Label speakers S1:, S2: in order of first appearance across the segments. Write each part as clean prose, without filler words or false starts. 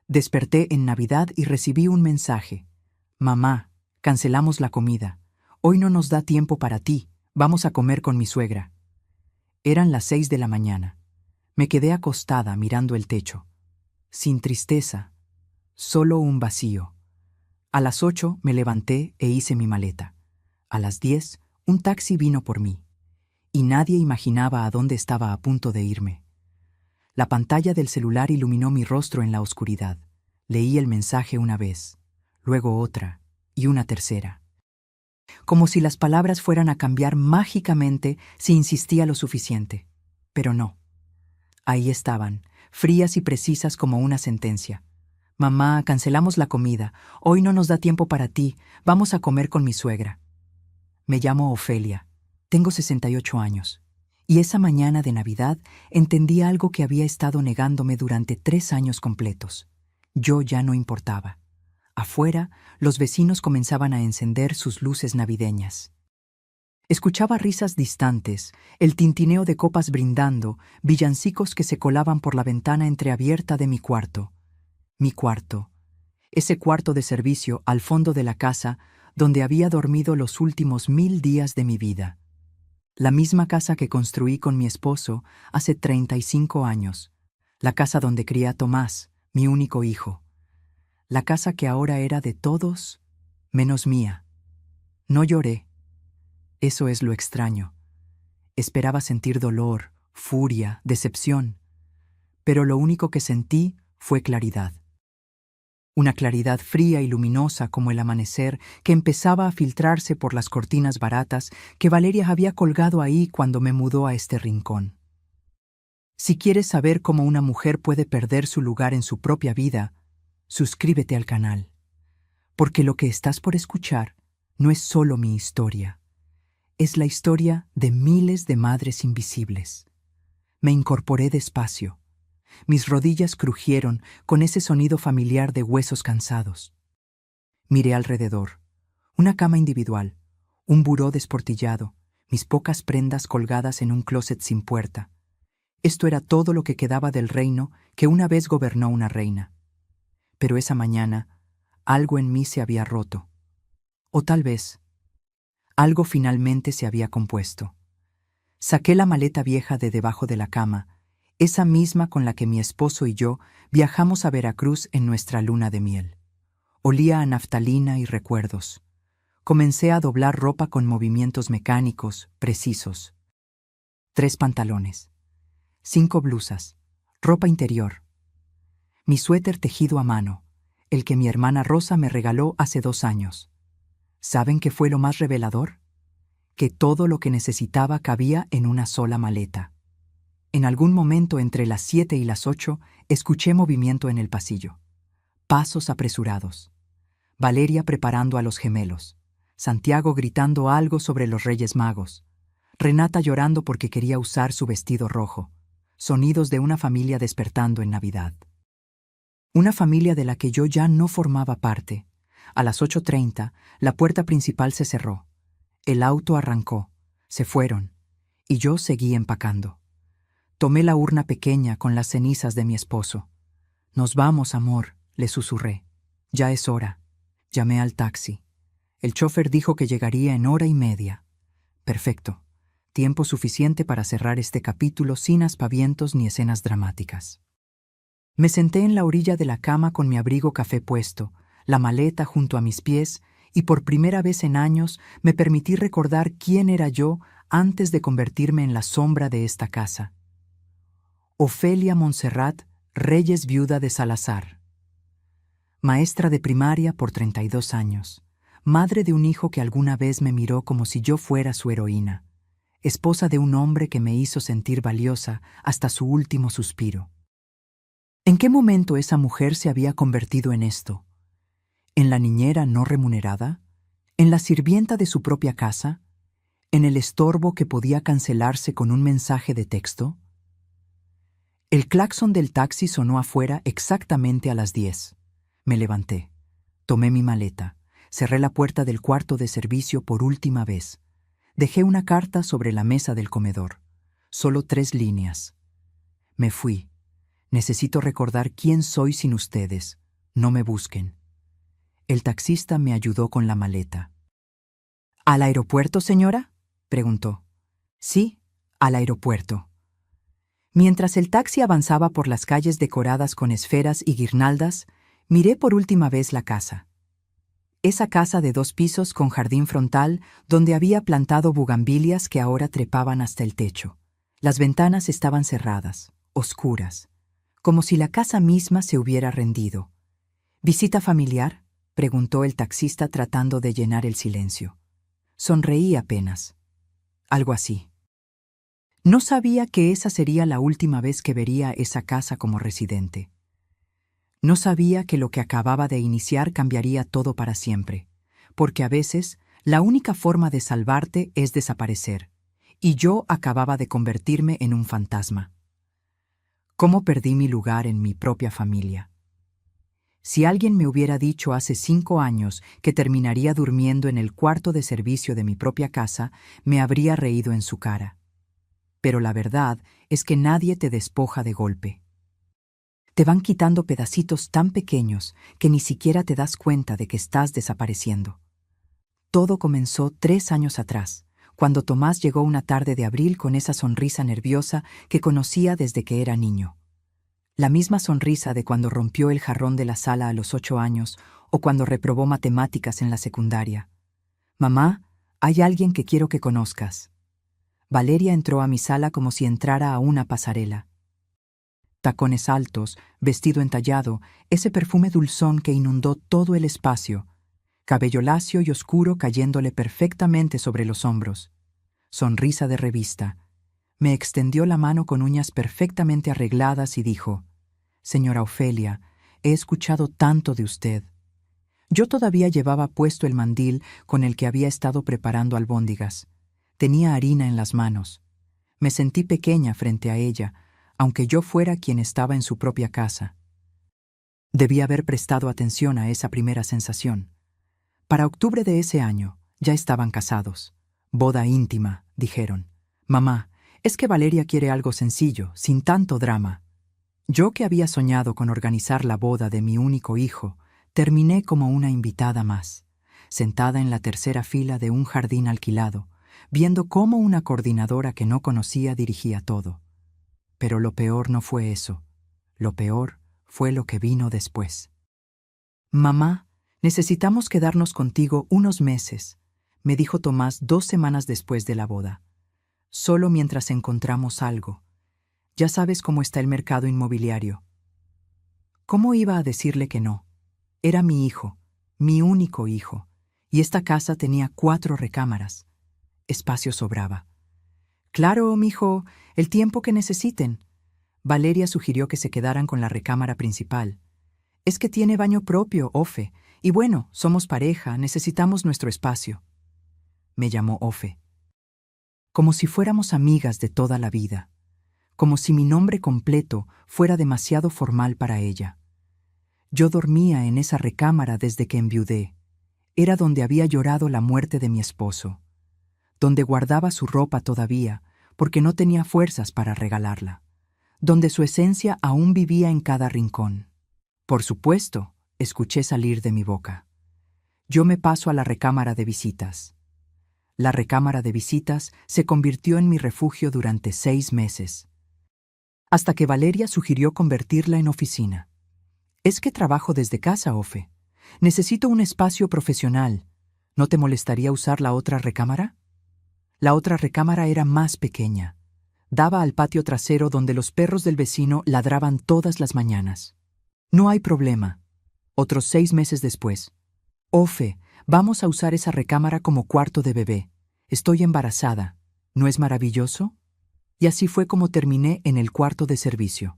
S1: Desperté en Navidad y recibí un mensaje. Mamá, cancelamos la comida. Hoy no nos da tiempo para ti. Vamos a comer con mi suegra. Eran las 6 de la mañana. Me quedé acostada mirando el techo. Sin tristeza, solo un vacío. A las 8 me levanté e hice mi maleta. A las 10, un taxi vino por mí. Y nadie imaginaba a dónde estaba a punto de irme. La pantalla del celular iluminó mi rostro en la oscuridad. Leí el mensaje una vez, luego otra y una tercera. Como si las palabras fueran a cambiar mágicamente si insistía lo suficiente. Pero no. Ahí estaban, frías y precisas como una sentencia. Mamá, cancelamos la comida. Hoy no nos da tiempo para ti. Vamos a comer con mi suegra. Me llamo Ofelia. Tengo 68 años. Y esa mañana de Navidad entendí algo que había estado negándome durante 3 años completos. Yo ya no importaba. Afuera, los vecinos comenzaban a encender sus luces navideñas. Escuchaba risas distantes, el tintineo de copas brindando, villancicos que se colaban por la ventana entreabierta de mi cuarto. Mi cuarto. Ese cuarto de servicio al fondo de la casa donde había dormido los últimos 1000 días de mi vida. La misma casa que construí con mi esposo hace 35 años. La casa donde crié a Tomás, mi único hijo. La casa que ahora era de todos, menos mía. No lloré. Eso es lo extraño. Esperaba sentir dolor, furia, decepción. Pero lo único que sentí fue claridad. Una claridad fría y luminosa como el amanecer que empezaba a filtrarse por las cortinas baratas que Valeria había colgado ahí cuando me mudó a este rincón. Si quieres saber cómo una mujer puede perder su lugar en su propia vida, suscríbete al canal. Porque lo que estás por escuchar no es solo mi historia. Es la historia de miles de madres invisibles. Me incorporé despacio. Mis rodillas crujieron con ese sonido familiar de huesos cansados. Miré alrededor. Una cama individual, un buró desportillado, mis pocas prendas colgadas en un closet sin puerta. Esto era todo lo que quedaba del reino que una vez gobernó una reina. Pero esa mañana, algo en mí se había roto. O tal vez, algo finalmente se había compuesto. Saqué la maleta vieja de debajo de la cama, esa misma con la que mi esposo y yo viajamos a Veracruz en nuestra luna de miel. Olía a naftalina y recuerdos. Comencé a doblar ropa con movimientos mecánicos, precisos. 3 pantalones, 5 blusas, ropa interior. Mi suéter tejido a mano, el que mi hermana Rosa me regaló hace 2 años. ¿Saben qué fue lo más revelador? Que todo lo que necesitaba cabía en una sola maleta. En algún momento entre las 7 y las 8 escuché movimiento en el pasillo. Pasos apresurados. Valeria preparando a los gemelos. Santiago gritando algo sobre los Reyes Magos. Renata llorando porque quería usar su vestido rojo. Sonidos de una familia despertando en Navidad. Una familia de la que yo ya no formaba parte. A las 8:30, la puerta principal se cerró. El auto arrancó. Se fueron. Y yo seguí empacando. Tomé la urna pequeña con las cenizas de mi esposo. «Nos vamos, amor», le susurré. «Ya es hora». Llamé al taxi. El chofer dijo que llegaría en 1:30. Perfecto. Tiempo suficiente para cerrar este capítulo sin aspavientos ni escenas dramáticas. Me senté en la orilla de la cama con mi abrigo café puesto, la maleta junto a mis pies, y por primera vez en años me permití recordar quién era yo antes de convertirme en la sombra de esta casa. Ofelia Montserrat Reyes, viuda de Salazar. Maestra de primaria por 32 años. Madre de un hijo que alguna vez me miró como si yo fuera su heroína. Esposa de un hombre que me hizo sentir valiosa hasta su último suspiro. ¿En qué momento esa mujer se había convertido en esto? ¿En la niñera no remunerada? ¿En la sirvienta de su propia casa? ¿En el estorbo que podía cancelarse con un mensaje de texto? El claxon del taxi sonó afuera exactamente a las 10. Me levanté. Tomé mi maleta. Cerré la puerta del cuarto de servicio por última vez. Dejé una carta sobre la mesa del comedor. Solo 3 líneas. Me fui. Necesito recordar quién soy sin ustedes. No me busquen. El taxista me ayudó con la maleta. ¿Al aeropuerto, señora?, preguntó. Sí, al aeropuerto. Mientras el taxi avanzaba por las calles decoradas con esferas y guirnaldas, miré por última vez la casa. Esa casa de 2 pisos con jardín frontal donde había plantado bugambilias que ahora trepaban hasta el techo. Las ventanas estaban cerradas, oscuras, como si la casa misma se hubiera rendido. ¿Visita familiar?, preguntó el taxista tratando de llenar el silencio. Sonreí apenas. Algo así. No sabía que esa sería la última vez que vería esa casa como residente. No sabía que lo que acababa de iniciar cambiaría todo para siempre, porque a veces la única forma de salvarte es desaparecer, y yo acababa de convertirme en un fantasma. ¿Cómo perdí mi lugar en mi propia familia? Si alguien me hubiera dicho hace 5 años que terminaría durmiendo en el cuarto de servicio de mi propia casa, me habría reído en su cara. Pero la verdad es que nadie te despoja de golpe. Te van quitando pedacitos tan pequeños que ni siquiera te das cuenta de que estás desapareciendo. Todo comenzó 3 años atrás, cuando Tomás llegó una tarde de abril con esa sonrisa nerviosa que conocía desde que era niño. La misma sonrisa de cuando rompió el jarrón de la sala a los 8 años o cuando reprobó matemáticas en la secundaria. «Mamá, hay alguien que quiero que conozcas». Valeria entró a mi sala como si entrara a una pasarela. Tacones altos, vestido entallado, ese perfume dulzón que inundó todo el espacio, cabello lacio y oscuro cayéndole perfectamente sobre los hombros. Sonrisa de revista. Me extendió la mano con uñas perfectamente arregladas y dijo: «Señora Ofelia, he escuchado tanto de usted». Yo todavía llevaba puesto el mandil con el que había estado preparando albóndigas. Tenía harina en las manos. Me sentí pequeña frente a ella, aunque yo fuera quien estaba en su propia casa. Debí haber prestado atención a esa primera sensación. Para octubre de ese año, ya estaban casados. «Boda íntima», dijeron. «Mamá, es que Valeria quiere algo sencillo, sin tanto drama». Yo, que había soñado con organizar la boda de mi único hijo, terminé como una invitada más, sentada en la tercera fila de un jardín alquilado, viendo cómo una coordinadora que no conocía dirigía todo. Pero lo peor no fue eso. Lo peor fue lo que vino después. «Mamá, necesitamos quedarnos contigo unos meses», me dijo Tomás 2 semanas después de la boda. «Solo mientras encontramos algo. Ya sabes cómo está el mercado inmobiliario». ¿Cómo iba a decirle que no? Era mi hijo, mi único hijo, y esta casa tenía 4 recámaras. Espacio sobraba. «Claro, mijo, el tiempo que necesiten». Valeria sugirió que se quedaran con la recámara principal. «Es que tiene baño propio, Ofe, y bueno, somos pareja, necesitamos nuestro espacio». Me llamó Ofe. Como si fuéramos amigas de toda la vida. Como si mi nombre completo fuera demasiado formal para ella. Yo dormía en esa recámara desde que enviudé. Era donde había llorado la muerte de mi esposo. Donde guardaba su ropa todavía, porque no tenía fuerzas para regalarla. Donde su esencia aún vivía en cada rincón. «Por supuesto», escuché salir de mi boca. «Yo me paso a la recámara de visitas». La recámara de visitas se convirtió en mi refugio durante 6 meses. Hasta que Valeria sugirió convertirla en oficina. «Es que trabajo desde casa, Ofe. Necesito un espacio profesional. ¿No te molestaría usar la otra recámara?» La otra recámara era más pequeña. Daba al patio trasero donde los perros del vecino ladraban todas las mañanas. «No hay problema». Otros 6 meses después. «Ofe, vamos a usar esa recámara como cuarto de bebé. Estoy embarazada. ¿No es maravilloso?» Y así fue como terminé en el cuarto de servicio.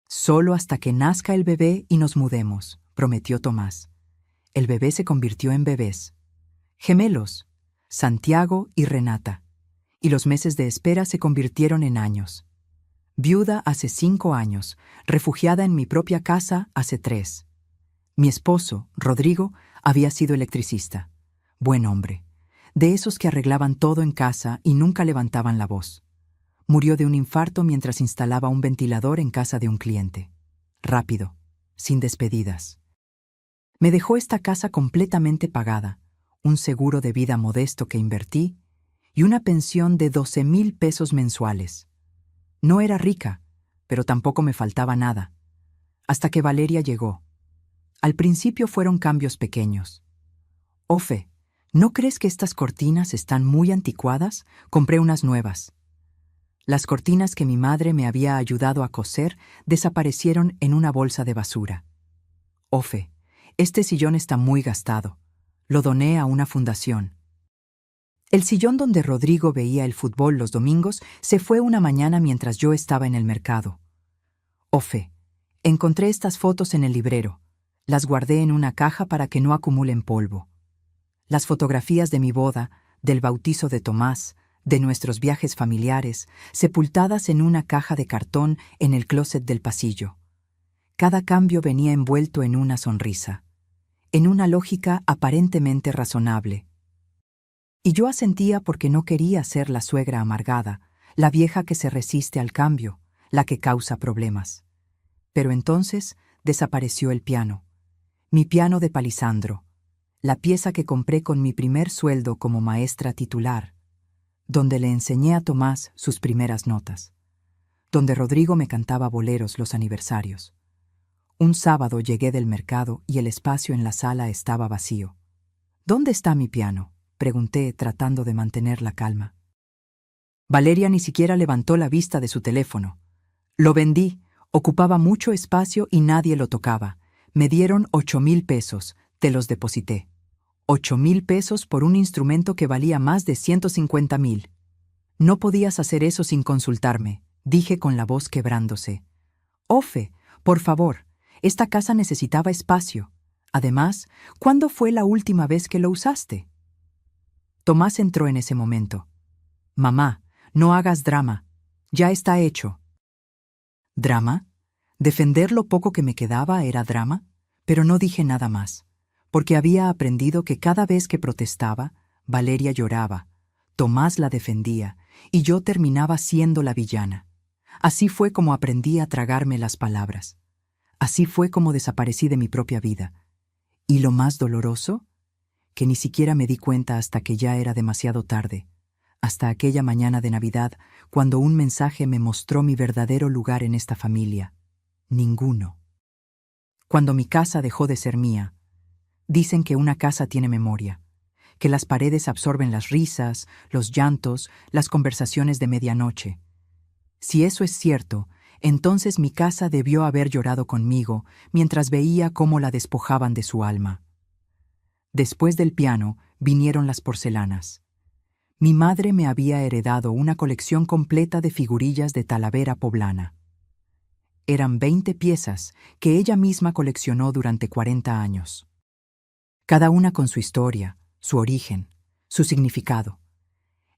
S1: «Solo hasta que nazca el bebé y nos mudemos», prometió Tomás. El bebé se convirtió en bebés. Gemelos, Santiago y Renata. Y los meses de espera se convirtieron en años. Viuda hace 5 años, refugiada en mi propia casa hace 3. Mi esposo, Rodrigo, había sido electricista. Buen hombre. De esos que arreglaban todo en casa y nunca levantaban la voz. Murió de un infarto mientras instalaba un ventilador en casa de un cliente. Rápido, sin despedidas. Me dejó esta casa completamente pagada, un seguro de vida modesto que invertí y una pensión de 12,000 pesos mensuales. No era rica, pero tampoco me faltaba nada. Hasta que Valeria llegó. Al principio fueron cambios pequeños. Ofe, ¿no crees que estas cortinas están muy anticuadas? Compré unas nuevas. Las cortinas que mi madre me había ayudado a coser desaparecieron en una bolsa de basura. Ofe, este sillón está muy gastado. Lo doné a una fundación. El sillón donde Rodrigo veía el fútbol los domingos se fue una mañana mientras yo estaba en el mercado. Ofe, encontré estas fotos en el librero. Las guardé en una caja para que no acumulen polvo. Las fotografías de mi boda, del bautizo de Tomás, de nuestros viajes familiares, sepultadas en una caja de cartón en el closet del pasillo. Cada cambio venía envuelto en una sonrisa, en una lógica aparentemente razonable. Y yo asentía porque no quería ser la suegra amargada, la vieja que se resiste al cambio, la que causa problemas. Pero entonces desapareció el piano, mi piano de Palisandro, la pieza que compré con mi primer sueldo como maestra titular, donde le enseñé a Tomás sus primeras notas, donde Rodrigo me cantaba boleros los aniversarios. Un sábado llegué del mercado y el espacio en la sala estaba vacío. ¿Dónde está mi piano?, pregunté, tratando de mantener la calma. Valeria ni siquiera levantó la vista de su teléfono. Lo vendí, ocupaba mucho espacio y nadie lo tocaba. Me dieron 8,000 pesos, te los deposité. 8,000 pesos por un instrumento que valía más de 150,000. No podías hacer eso sin consultarme, dije con la voz quebrándose. Ofe, por favor, esta casa necesitaba espacio. Además, ¿cuándo fue la última vez que lo usaste? Tomás entró en ese momento. Mamá, no hagas drama. Ya está hecho. ¿Drama? ¿Defender lo poco que me quedaba era drama? Pero no dije nada más, porque había aprendido que cada vez que protestaba, Valeria lloraba, Tomás la defendía, y yo terminaba siendo la villana. Así fue como aprendí a tragarme las palabras. Así fue como desaparecí de mi propia vida. ¿Y lo más doloroso? Que ni siquiera me di cuenta hasta que ya era demasiado tarde, hasta aquella mañana de Navidad, cuando un mensaje me mostró mi verdadero lugar en esta familia. Ninguno. Cuando mi casa dejó de ser mía, dicen que una casa tiene memoria, que las paredes absorben las risas, los llantos, las conversaciones de medianoche. Si eso es cierto, entonces mi casa debió haber llorado conmigo mientras veía cómo la despojaban de su alma. Después del piano vinieron las porcelanas. Mi madre me había heredado una colección completa de figurillas de Talavera poblana. Eran 20 piezas que ella misma coleccionó durante 40 años. Cada una con su historia, su origen, su significado.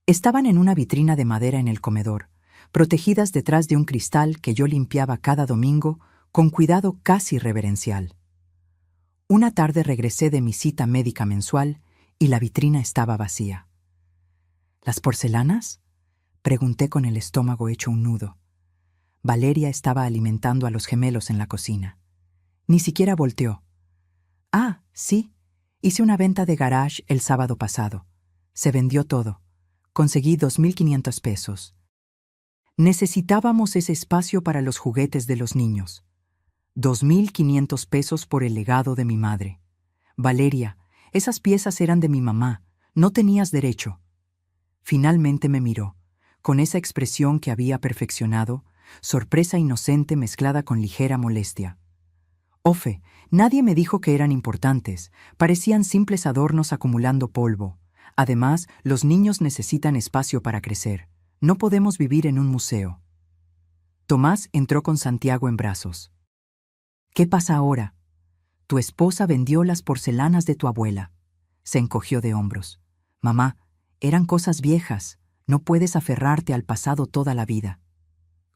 S1: Estaban en una vitrina de madera en el comedor, protegidas detrás de un cristal que yo limpiaba cada domingo con cuidado casi reverencial. Una tarde regresé de mi cita médica mensual y la vitrina estaba vacía. ¿Las porcelanas?, pregunté con el estómago hecho un nudo. Valeria estaba alimentando a los gemelos en la cocina. Ni siquiera volteó. Ah, sí, hice una venta de garage el sábado pasado. Se vendió todo. Conseguí 2,500 pesos. Necesitábamos ese espacio para los juguetes de los niños. 2,500 pesos por el legado de mi madre. Valeria, esas piezas eran de mi mamá. No tenías derecho. Finalmente me miró, con esa expresión que había perfeccionado, sorpresa inocente mezclada con ligera molestia. Ofe, nadie me dijo que eran importantes. Parecían simples adornos acumulando polvo. Además, los niños necesitan espacio para crecer. No podemos vivir en un museo. Tomás entró con Santiago en brazos. ¿Qué pasa ahora? Tu esposa vendió las porcelanas de tu abuela. Se encogió de hombros. Mamá, eran cosas viejas. No puedes aferrarte al pasado toda la vida.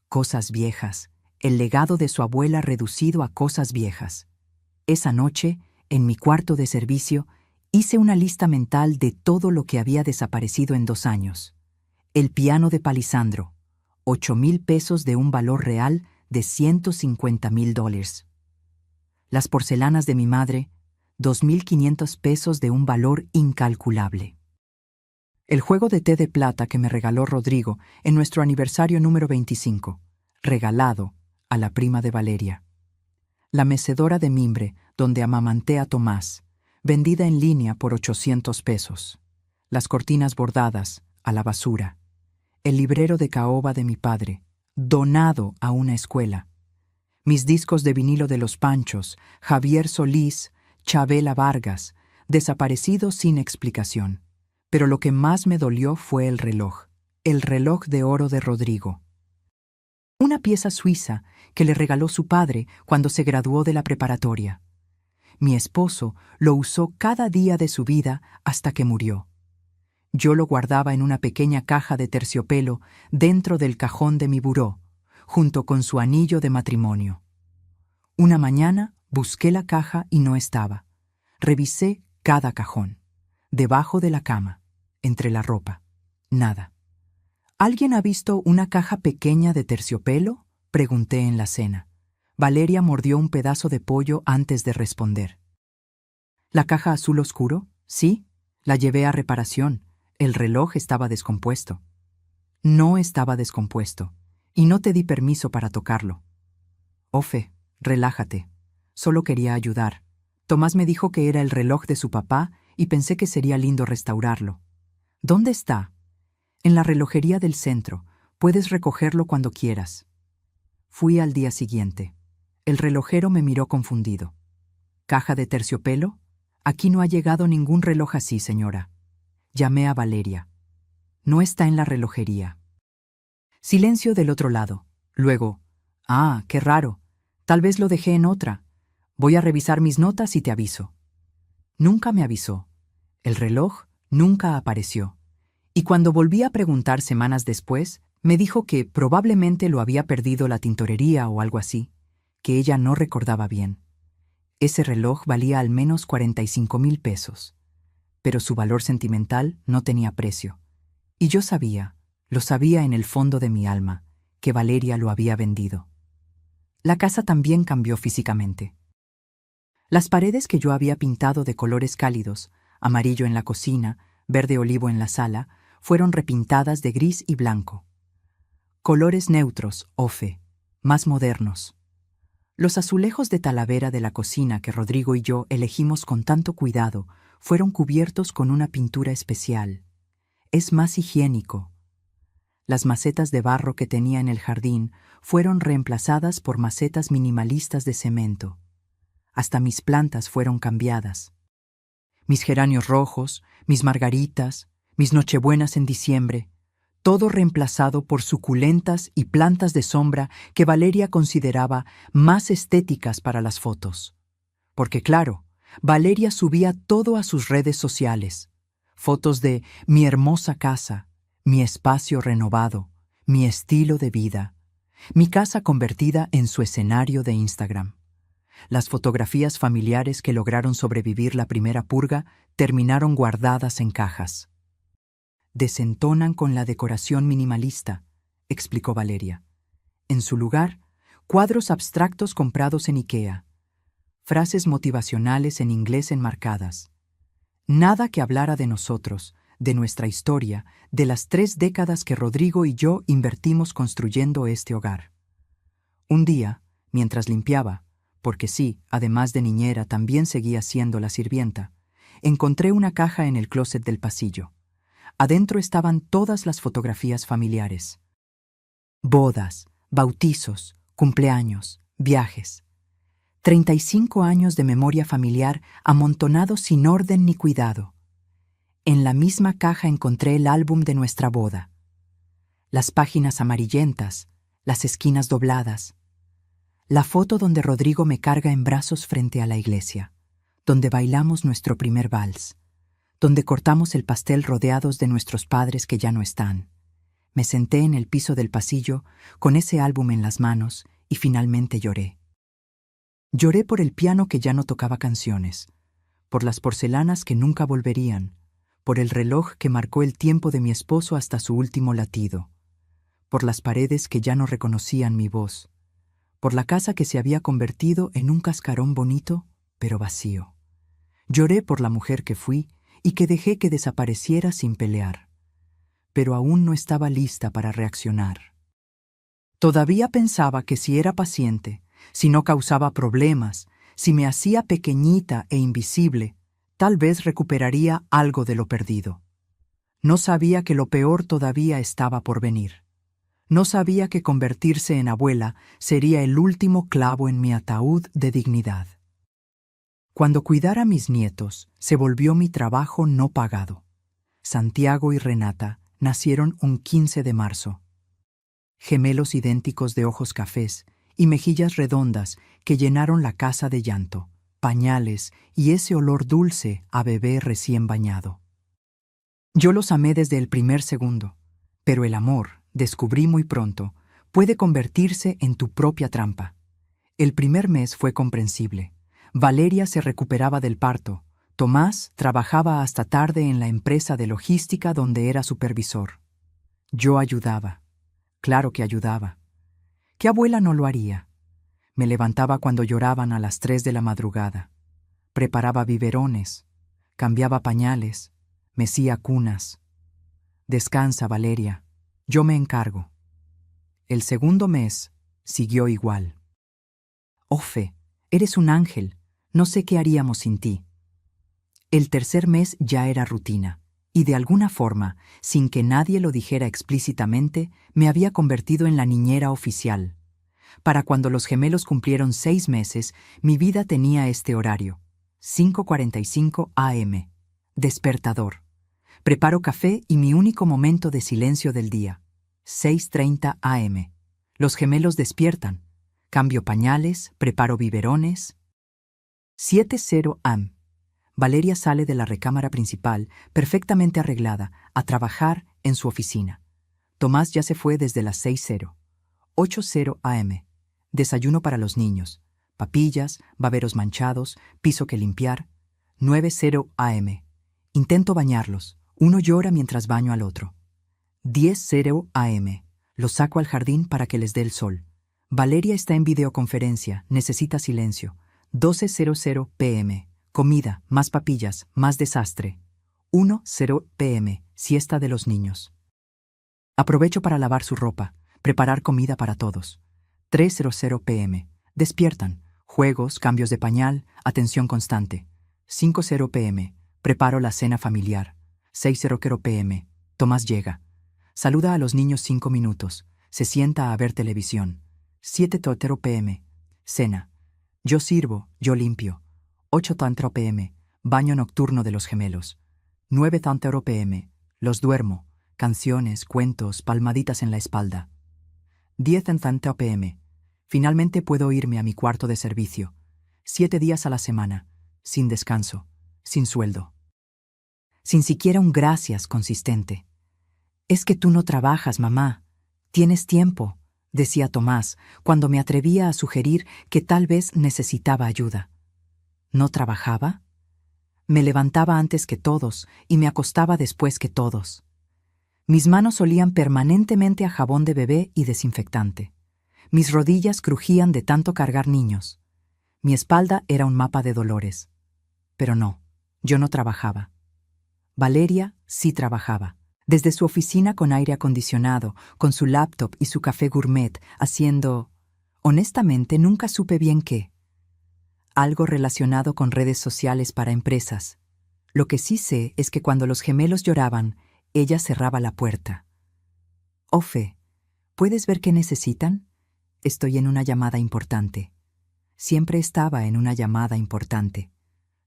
S1: Cosas viejas. El legado de su abuela reducido a cosas viejas. Esa noche, en mi cuarto de servicio, hice una lista mental de todo lo que había desaparecido en 2 años. El piano de Palisandro, $8,000 de un valor real de $150,000. Las porcelanas de mi madre, $2,500 de un valor incalculable. El juego de té de plata que me regaló Rodrigo en nuestro aniversario número 25, regalado a la prima de Valeria. La mecedora de mimbre donde amamanté a Tomás, vendida en línea por $800. Las cortinas bordadas, a la basura. El librero de caoba de mi padre, donado a una escuela. Mis discos de vinilo de Los Panchos, Javier Solís, Chabela Vargas, desaparecidos sin explicación. Pero lo que más me dolió fue el reloj de oro de Rodrigo. Una pieza suiza que le regaló su padre cuando se graduó de la preparatoria. Mi esposo lo usó cada día de su vida hasta que murió. Yo lo guardaba en una pequeña caja de terciopelo dentro del cajón de mi buró, junto con su anillo de matrimonio. Una mañana busqué la caja y no estaba. Revisé cada cajón, debajo de la cama, entre la ropa. Nada. ¿Alguien ha visto una caja pequeña de terciopelo?, pregunté en la cena. Valeria mordió un pedazo de pollo antes de responder. ¿La caja azul oscuro? Sí, la llevé a reparación. El reloj estaba descompuesto. No estaba descompuesto, y no te di permiso para tocarlo. Ofe, relájate. Solo quería ayudar. Tomás me dijo que era el reloj de su papá y pensé que sería lindo restaurarlo. ¿Dónde está? En la relojería del centro. Puedes recogerlo cuando quieras. Fui al día siguiente. El relojero me miró confundido. ¿Caja de terciopelo? Aquí no ha llegado ningún reloj así, señora. Llamé a Valeria. No está en la relojería. Silencio del otro lado. Luego, qué raro. Tal vez lo dejé en otra. Voy a revisar mis notas y te aviso. Nunca me avisó. El reloj nunca apareció. Y cuando volví a preguntar semanas después, me dijo que probablemente lo había perdido la tintorería o algo así, que ella no recordaba bien. Ese reloj valía al menos $45,000, pero su valor sentimental no tenía precio. Y yo sabía, lo sabía en el fondo de mi alma, que Valeria lo había vendido. La casa también cambió físicamente. Las paredes que yo había pintado de colores cálidos, amarillo en la cocina, verde olivo en la sala, fueron repintadas de gris y blanco. Colores neutros, Ofe, más modernos. Los azulejos de talavera de la cocina que Rodrigo y yo elegimos con tanto cuidado fueron cubiertos con una pintura especial. Es más higiénico. Las macetas de barro que tenía en el jardín fueron reemplazadas por macetas minimalistas de cemento. Hasta mis plantas fueron cambiadas. Mis geranios rojos, mis margaritas, mis nochebuenas en diciembre, todo reemplazado por suculentas y plantas de sombra que Valeria consideraba más estéticas para las fotos. Porque claro, Valeria subía todo a sus redes sociales. Fotos de mi hermosa casa, mi espacio renovado, mi estilo de vida, mi casa convertida en su escenario de Instagram. Las fotografías familiares que lograron sobrevivir la primera purga terminaron guardadas en cajas. Desentonan con la decoración minimalista, explicó Valeria. En su lugar, cuadros abstractos comprados en IKEA, frases motivacionales en inglés enmarcadas. Nada que hablara de nosotros, de nuestra historia, de las 3 décadas que Rodrigo y yo invertimos construyendo este hogar. Un día, mientras limpiaba, porque sí, además de niñera también seguía siendo la sirvienta, encontré una caja en el closet del pasillo. Adentro estaban todas las fotografías familiares. Bodas, bautizos, cumpleaños, viajes. 35 años de memoria familiar amontonados sin orden ni cuidado. En la misma caja encontré el álbum de nuestra boda. Las páginas amarillentas, las esquinas dobladas. La foto donde Rodrigo me carga en brazos frente a la iglesia, donde bailamos nuestro primer vals, donde cortamos el pastel rodeados de nuestros padres que ya no están. Me senté en el piso del pasillo con ese álbum en las manos y finalmente lloré. Lloré por el piano que ya no tocaba canciones, por las porcelanas que nunca volverían, por el reloj que marcó el tiempo de mi esposo hasta su último latido, por las paredes que ya no reconocían mi voz, por la casa que se había convertido en un cascarón bonito, pero vacío. Lloré por la mujer que fui y que dejé que desapareciera sin pelear, pero aún no estaba lista para reaccionar. Todavía pensaba que si era paciente, si no causaba problemas, si me hacía pequeñita e invisible, tal vez recuperaría algo de lo perdido. No sabía que lo peor todavía estaba por venir. No sabía que convertirse en abuela sería el último clavo en mi ataúd de dignidad. Cuando cuidar a mis nietos, se volvió mi trabajo no pagado. Santiago y Renata nacieron un 15 de marzo. Gemelos idénticos de ojos cafés y mejillas redondas que llenaron la casa de llanto, pañales y ese olor dulce a bebé recién bañado. Yo los amé desde el primer segundo, pero el amor, descubrí muy pronto, puede convertirse en tu propia trampa. El primer mes fue comprensible. Valeria se recuperaba del parto. Tomás trabajaba hasta tarde en la empresa de logística donde era supervisor. Yo ayudaba. Claro que ayudaba. ¿Qué abuela no lo haría? Me levantaba cuando lloraban a las 3 de la madrugada. Preparaba biberones, cambiaba pañales, mecía cunas. Descansa, Valeria. Yo me encargo. El segundo mes siguió igual. Ofe, eres un ángel. No sé qué haríamos sin ti. El tercer mes ya era rutina, y de alguna forma, sin que nadie lo dijera explícitamente, me había convertido en la niñera oficial. Para cuando los gemelos cumplieron 6 meses, mi vida tenía este horario: 5:45 a.m. Despertador. Preparo café y mi único momento de silencio del día. 6:30 a.m. Los gemelos despiertan. Cambio pañales, preparo biberones. 7:0 a.m. Valeria sale de la recámara principal, perfectamente arreglada, a trabajar en su oficina. Tomás ya se fue desde las 6:00. 8:0 a.m. Desayuno para los niños. Papillas, baberos manchados, piso que limpiar. 9:0 a.m. Intento bañarlos. Uno llora mientras baño al otro. 10:0 a.m. Los saco al jardín para que les dé el sol. Valeria está en videoconferencia, necesita silencio. 12:00 p.m. Comida, más papillas, más desastre. 1:0 p.m. Siesta de los niños. Aprovecho para lavar su ropa, preparar comida para todos. 3:00 p.m. Despiertan. Juegos, cambios de pañal, atención constante. 5:0 p.m. Preparo la cena familiar. 6:00 p.m. Tomás llega. Saluda a los niños 5 minutos. Se sienta a ver televisión. 7:00 p.m. Cena. Yo sirvo, yo limpio. 8:00 p.m. Baño nocturno de los gemelos. 9:00 p.m. Los duermo. Canciones, cuentos, palmaditas en la espalda. 10:00 p.m. Finalmente puedo irme a mi cuarto de servicio. 7 días a la semana. Sin descanso. Sin sueldo. Sin siquiera un gracias consistente. Es que tú no trabajas, mamá. Tienes tiempo, decía Tomás, cuando me atrevía a sugerir que tal vez necesitaba ayuda. ¿No trabajaba? Me levantaba antes que todos y me acostaba después que todos. Mis manos olían permanentemente a jabón de bebé y desinfectante. Mis rodillas crujían de tanto cargar niños. Mi espalda era un mapa de dolores. Pero no, yo no trabajaba. Valeria sí trabajaba. Desde su oficina con aire acondicionado, con su laptop y su café gourmet, haciendo... Honestamente, nunca supe bien qué. Algo relacionado con redes sociales para empresas. Lo que sí sé es que cuando los gemelos lloraban, ella cerraba la puerta. Ofe, ¿puedes ver qué necesitan? Estoy en una llamada importante. Siempre estaba en una llamada importante.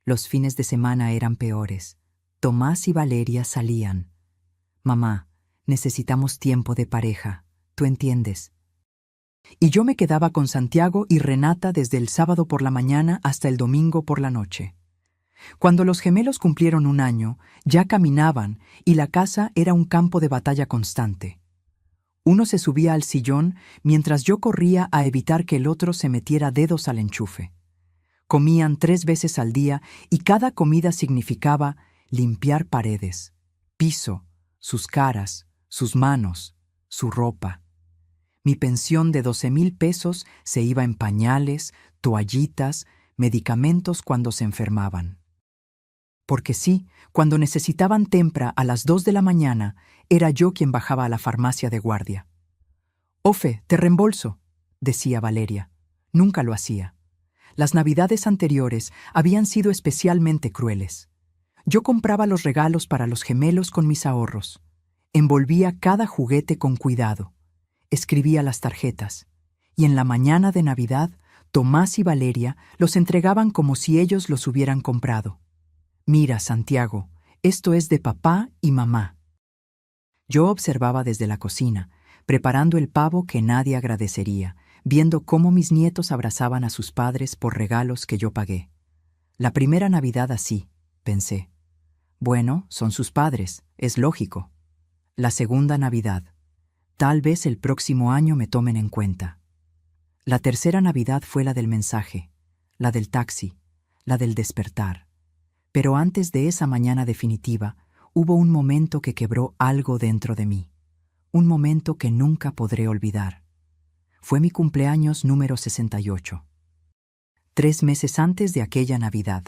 S1: Los fines de semana eran peores. Tomás y Valeria salían. Mamá, necesitamos tiempo de pareja, ¿tú entiendes? Y yo me quedaba con Santiago y Renata desde el sábado por la mañana hasta el domingo por la noche. Cuando los gemelos cumplieron 1 año, ya caminaban y la casa era un campo de batalla constante. Uno se subía al sillón mientras yo corría a evitar que el otro se metiera dedos al enchufe. Comían 3 veces al día y cada comida significaba limpiar paredes, piso, sus caras, sus manos, su ropa. Mi pensión de 12,000 pesos se iba en pañales, toallitas, medicamentos cuando se enfermaban. Porque sí, cuando necesitaban tempra a las 2 de la mañana, era yo quien bajaba a la farmacia de guardia. «Ofe, te reembolso», decía Valeria. Nunca lo hacía. Las navidades anteriores habían sido especialmente crueles. Yo compraba los regalos para los gemelos con mis ahorros. Envolvía cada juguete con cuidado. Escribía las tarjetas. Y en la mañana de Navidad, Tomás y Valeria los entregaban como si ellos los hubieran comprado. «Mira, Santiago, esto es de papá y mamá». Yo observaba desde la cocina, preparando el pavo que nadie agradecería, viendo cómo mis nietos abrazaban a sus padres por regalos que yo pagué. La primera Navidad así, pensé. Bueno, son sus padres, es lógico. La segunda Navidad. Tal vez el próximo año me tomen en cuenta. La tercera Navidad fue la del mensaje, la del taxi, la del despertar. Pero antes de esa mañana definitiva, hubo un momento que quebró algo dentro de mí. Un momento que nunca podré olvidar. Fue mi cumpleaños número 68. 3 meses antes de aquella Navidad.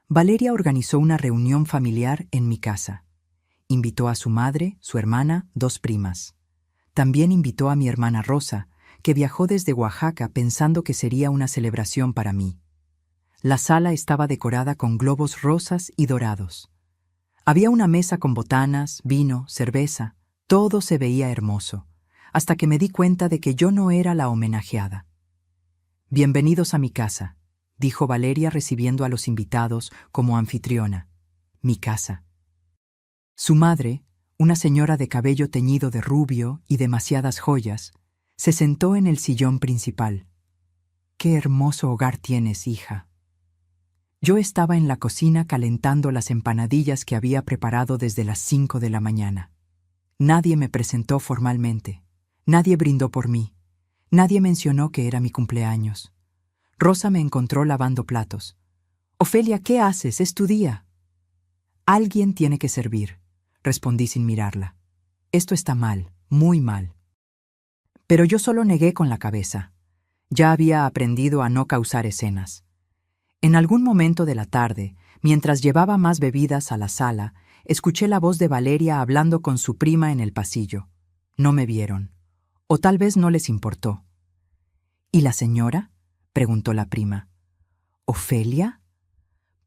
S1: Valeria organizó una reunión familiar en mi casa. Invitó a su madre, su hermana, 2 primas. También invitó a mi hermana Rosa, que viajó desde Oaxaca pensando que sería una celebración para mí. La sala estaba decorada con globos rosas y dorados. Había una mesa con botanas, vino, cerveza. Todo se veía hermoso, hasta que me di cuenta de que yo no era la homenajeada. «Bienvenidos a mi casa», dijo Valeria recibiendo a los invitados como anfitriona. Mi casa. Su madre, una señora de cabello teñido de rubio y demasiadas joyas, se sentó en el sillón principal. «Qué hermoso hogar tienes, hija». Yo estaba en la cocina calentando las empanadillas que había preparado desde las 5 de la mañana. Nadie me presentó formalmente. Nadie brindó por mí. Nadie mencionó que era mi cumpleaños. Rosa me encontró lavando platos. «Ofelia, ¿qué haces? Es tu día». «Alguien tiene que servir», respondí sin mirarla. «Esto está mal, muy mal». Pero yo solo negué con la cabeza. Ya había aprendido a no causar escenas. En algún momento de la tarde, mientras llevaba más bebidas a la sala, escuché la voz de Valeria hablando con su prima en el pasillo. No me vieron. O tal vez no les importó. «¿Y la señora?», preguntó la prima. «¿Ofelia?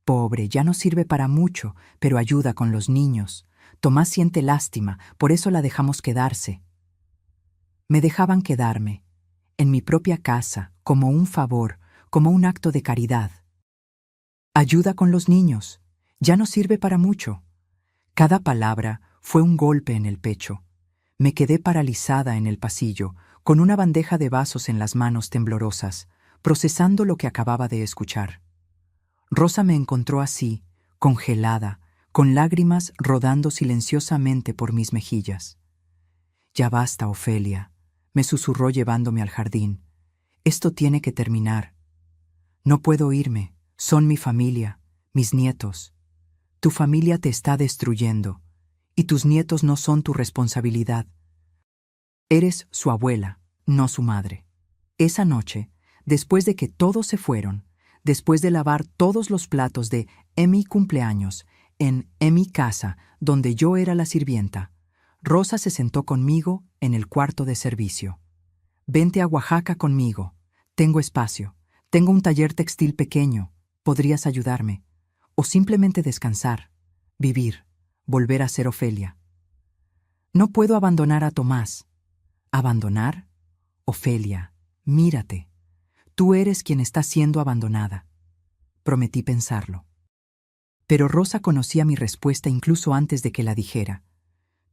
S1: Pobre, ya no sirve para mucho, pero ayuda con los niños. Tomás siente lástima, por eso la dejamos quedarse». Me dejaban quedarme, en mi propia casa, como un favor, como un acto de caridad. Ayuda con los niños, ya no sirve para mucho. Cada palabra fue un golpe en el pecho. Me quedé paralizada en el pasillo, con una bandeja de vasos en las manos temblorosas, procesando lo que acababa de escuchar. Rosa me encontró así, congelada, con lágrimas rodando silenciosamente por mis mejillas. «Ya basta, Ofelia», me susurró llevándome al jardín. «Esto tiene que terminar. No puedo irme, son mi familia, mis nietos. Tu familia te está destruyendo, y tus nietos no son tu responsabilidad. Eres su abuela, no su madre». Esa noche, después de que todos se fueron, después de lavar todos los platos de mi cumpleaños en mi casa, donde yo era la sirvienta, Rosa se sentó conmigo en el cuarto de servicio. «Vente a Oaxaca conmigo. Tengo espacio. Tengo un taller textil pequeño. Podrías ayudarme. O simplemente descansar, vivir, volver a ser Ofelia». «No puedo abandonar a Tomás». «¿Abandonar? Ofelia, mírate. Tú eres quien está siendo abandonada». Prometí pensarlo. Pero Rosa conocía mi respuesta incluso antes de que la dijera.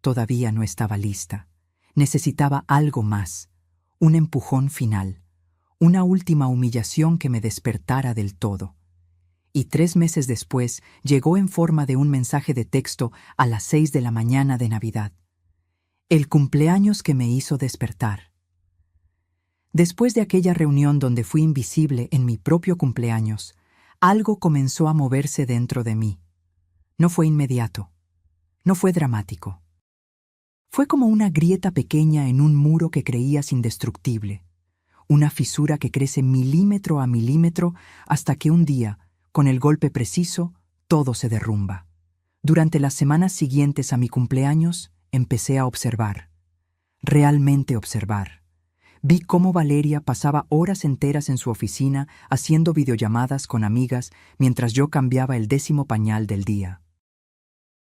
S1: Todavía no estaba lista. Necesitaba algo más, un empujón final, una última humillación que me despertara del todo. Y 3 meses después llegó en forma de un mensaje de texto a las 6 de la mañana de Navidad. El cumpleaños que me hizo despertar. Después de aquella reunión donde fui invisible en mi propio cumpleaños, algo comenzó a moverse dentro de mí. No fue inmediato. No fue dramático. Fue como una grieta pequeña en un muro que creías indestructible, una fisura que crece milímetro a milímetro hasta que un día, con el golpe preciso, todo se derrumba. Durante las semanas siguientes a mi cumpleaños, empecé a observar, realmente observar. Vi cómo Valeria pasaba horas enteras en su oficina haciendo videollamadas con amigas mientras yo cambiaba el 10º pañal del día.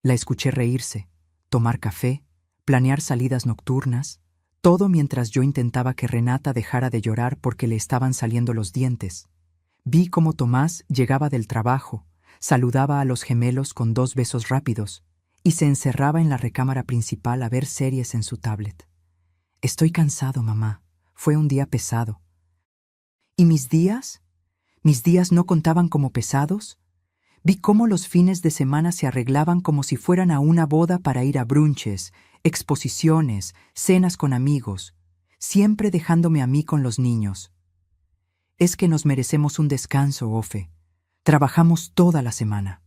S1: La escuché reírse, tomar café, planear salidas nocturnas, todo mientras yo intentaba que Renata dejara de llorar porque le estaban saliendo los dientes. Vi cómo Tomás llegaba del trabajo, saludaba a los gemelos con 2 besos rápidos y se encerraba en la recámara principal a ver series en su tablet. Estoy cansado, mamá. Fue un día pesado. ¿Y mis días? ¿Mis días no contaban como pesados? Vi cómo los fines de semana se arreglaban como si fueran a una boda para ir a brunches, exposiciones, cenas con amigos, siempre dejándome a mí con los niños. Es que nos merecemos un descanso, Ofe. Trabajamos toda la semana.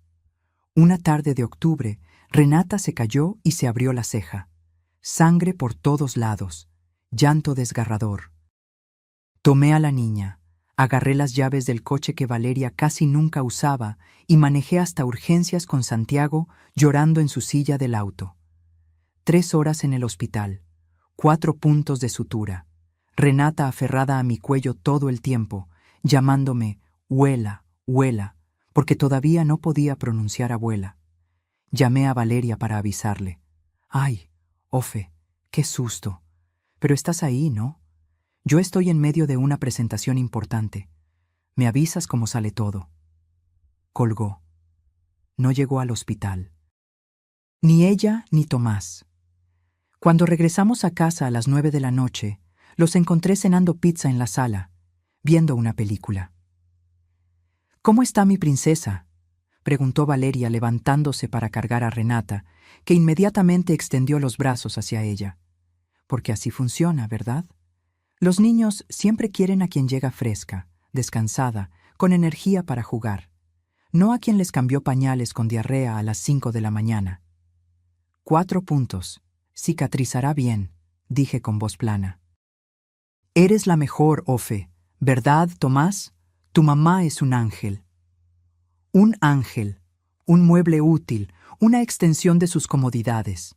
S1: Una tarde de octubre, Renata se cayó y se abrió la ceja. Sangre por todos lados, llanto desgarrador. Tomé a la niña, agarré las llaves del coche que Valeria casi nunca usaba y manejé hasta urgencias con Santiago llorando en su silla del auto. 3 horas en el hospital, 4 puntos de sutura, Renata aferrada a mi cuello todo el tiempo, llamándome abuela, abuela, porque todavía no podía pronunciar abuela. Llamé a Valeria para avisarle. «Ay, Ofe, qué susto. Pero estás ahí, ¿no? Yo estoy en medio de una presentación importante. Me avisas cómo sale todo». Colgó. No llegó al hospital. Ni ella ni Tomás. Cuando regresamos a casa a las 9 de la noche, los encontré cenando pizza en la sala, viendo una película. «¿Cómo está mi princesa?», preguntó Valeria levantándose para cargar a Renata, que inmediatamente extendió los brazos hacia ella. Porque así funciona, ¿verdad? Los niños siempre quieren a quien llega fresca, descansada, con energía para jugar, no a quien les cambió pañales con diarrea a las 5 de la mañana. 4 puntos. Cicatrizará bien, dije con voz plana. Eres la mejor, Ofe, ¿verdad, Tomás? Tu mamá es un ángel. Un ángel, un mueble útil, una extensión de sus comodidades.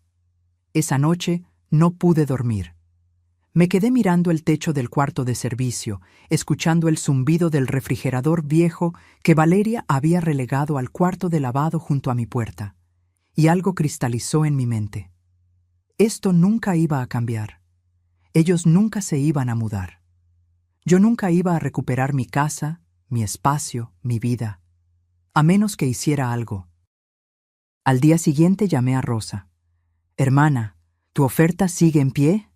S1: Esa noche no pude dormir. Me quedé mirando el techo del cuarto de servicio, escuchando el zumbido del refrigerador viejo que Valeria había relegado al cuarto de lavado junto a mi puerta, y algo cristalizó en mi mente. Esto nunca iba a cambiar. Ellos nunca se iban a mudar. Yo nunca iba a recuperar mi casa, mi espacio, mi vida, a menos que hiciera algo. Al día siguiente llamé a Rosa. «Hermana, ¿tu oferta sigue en pie?».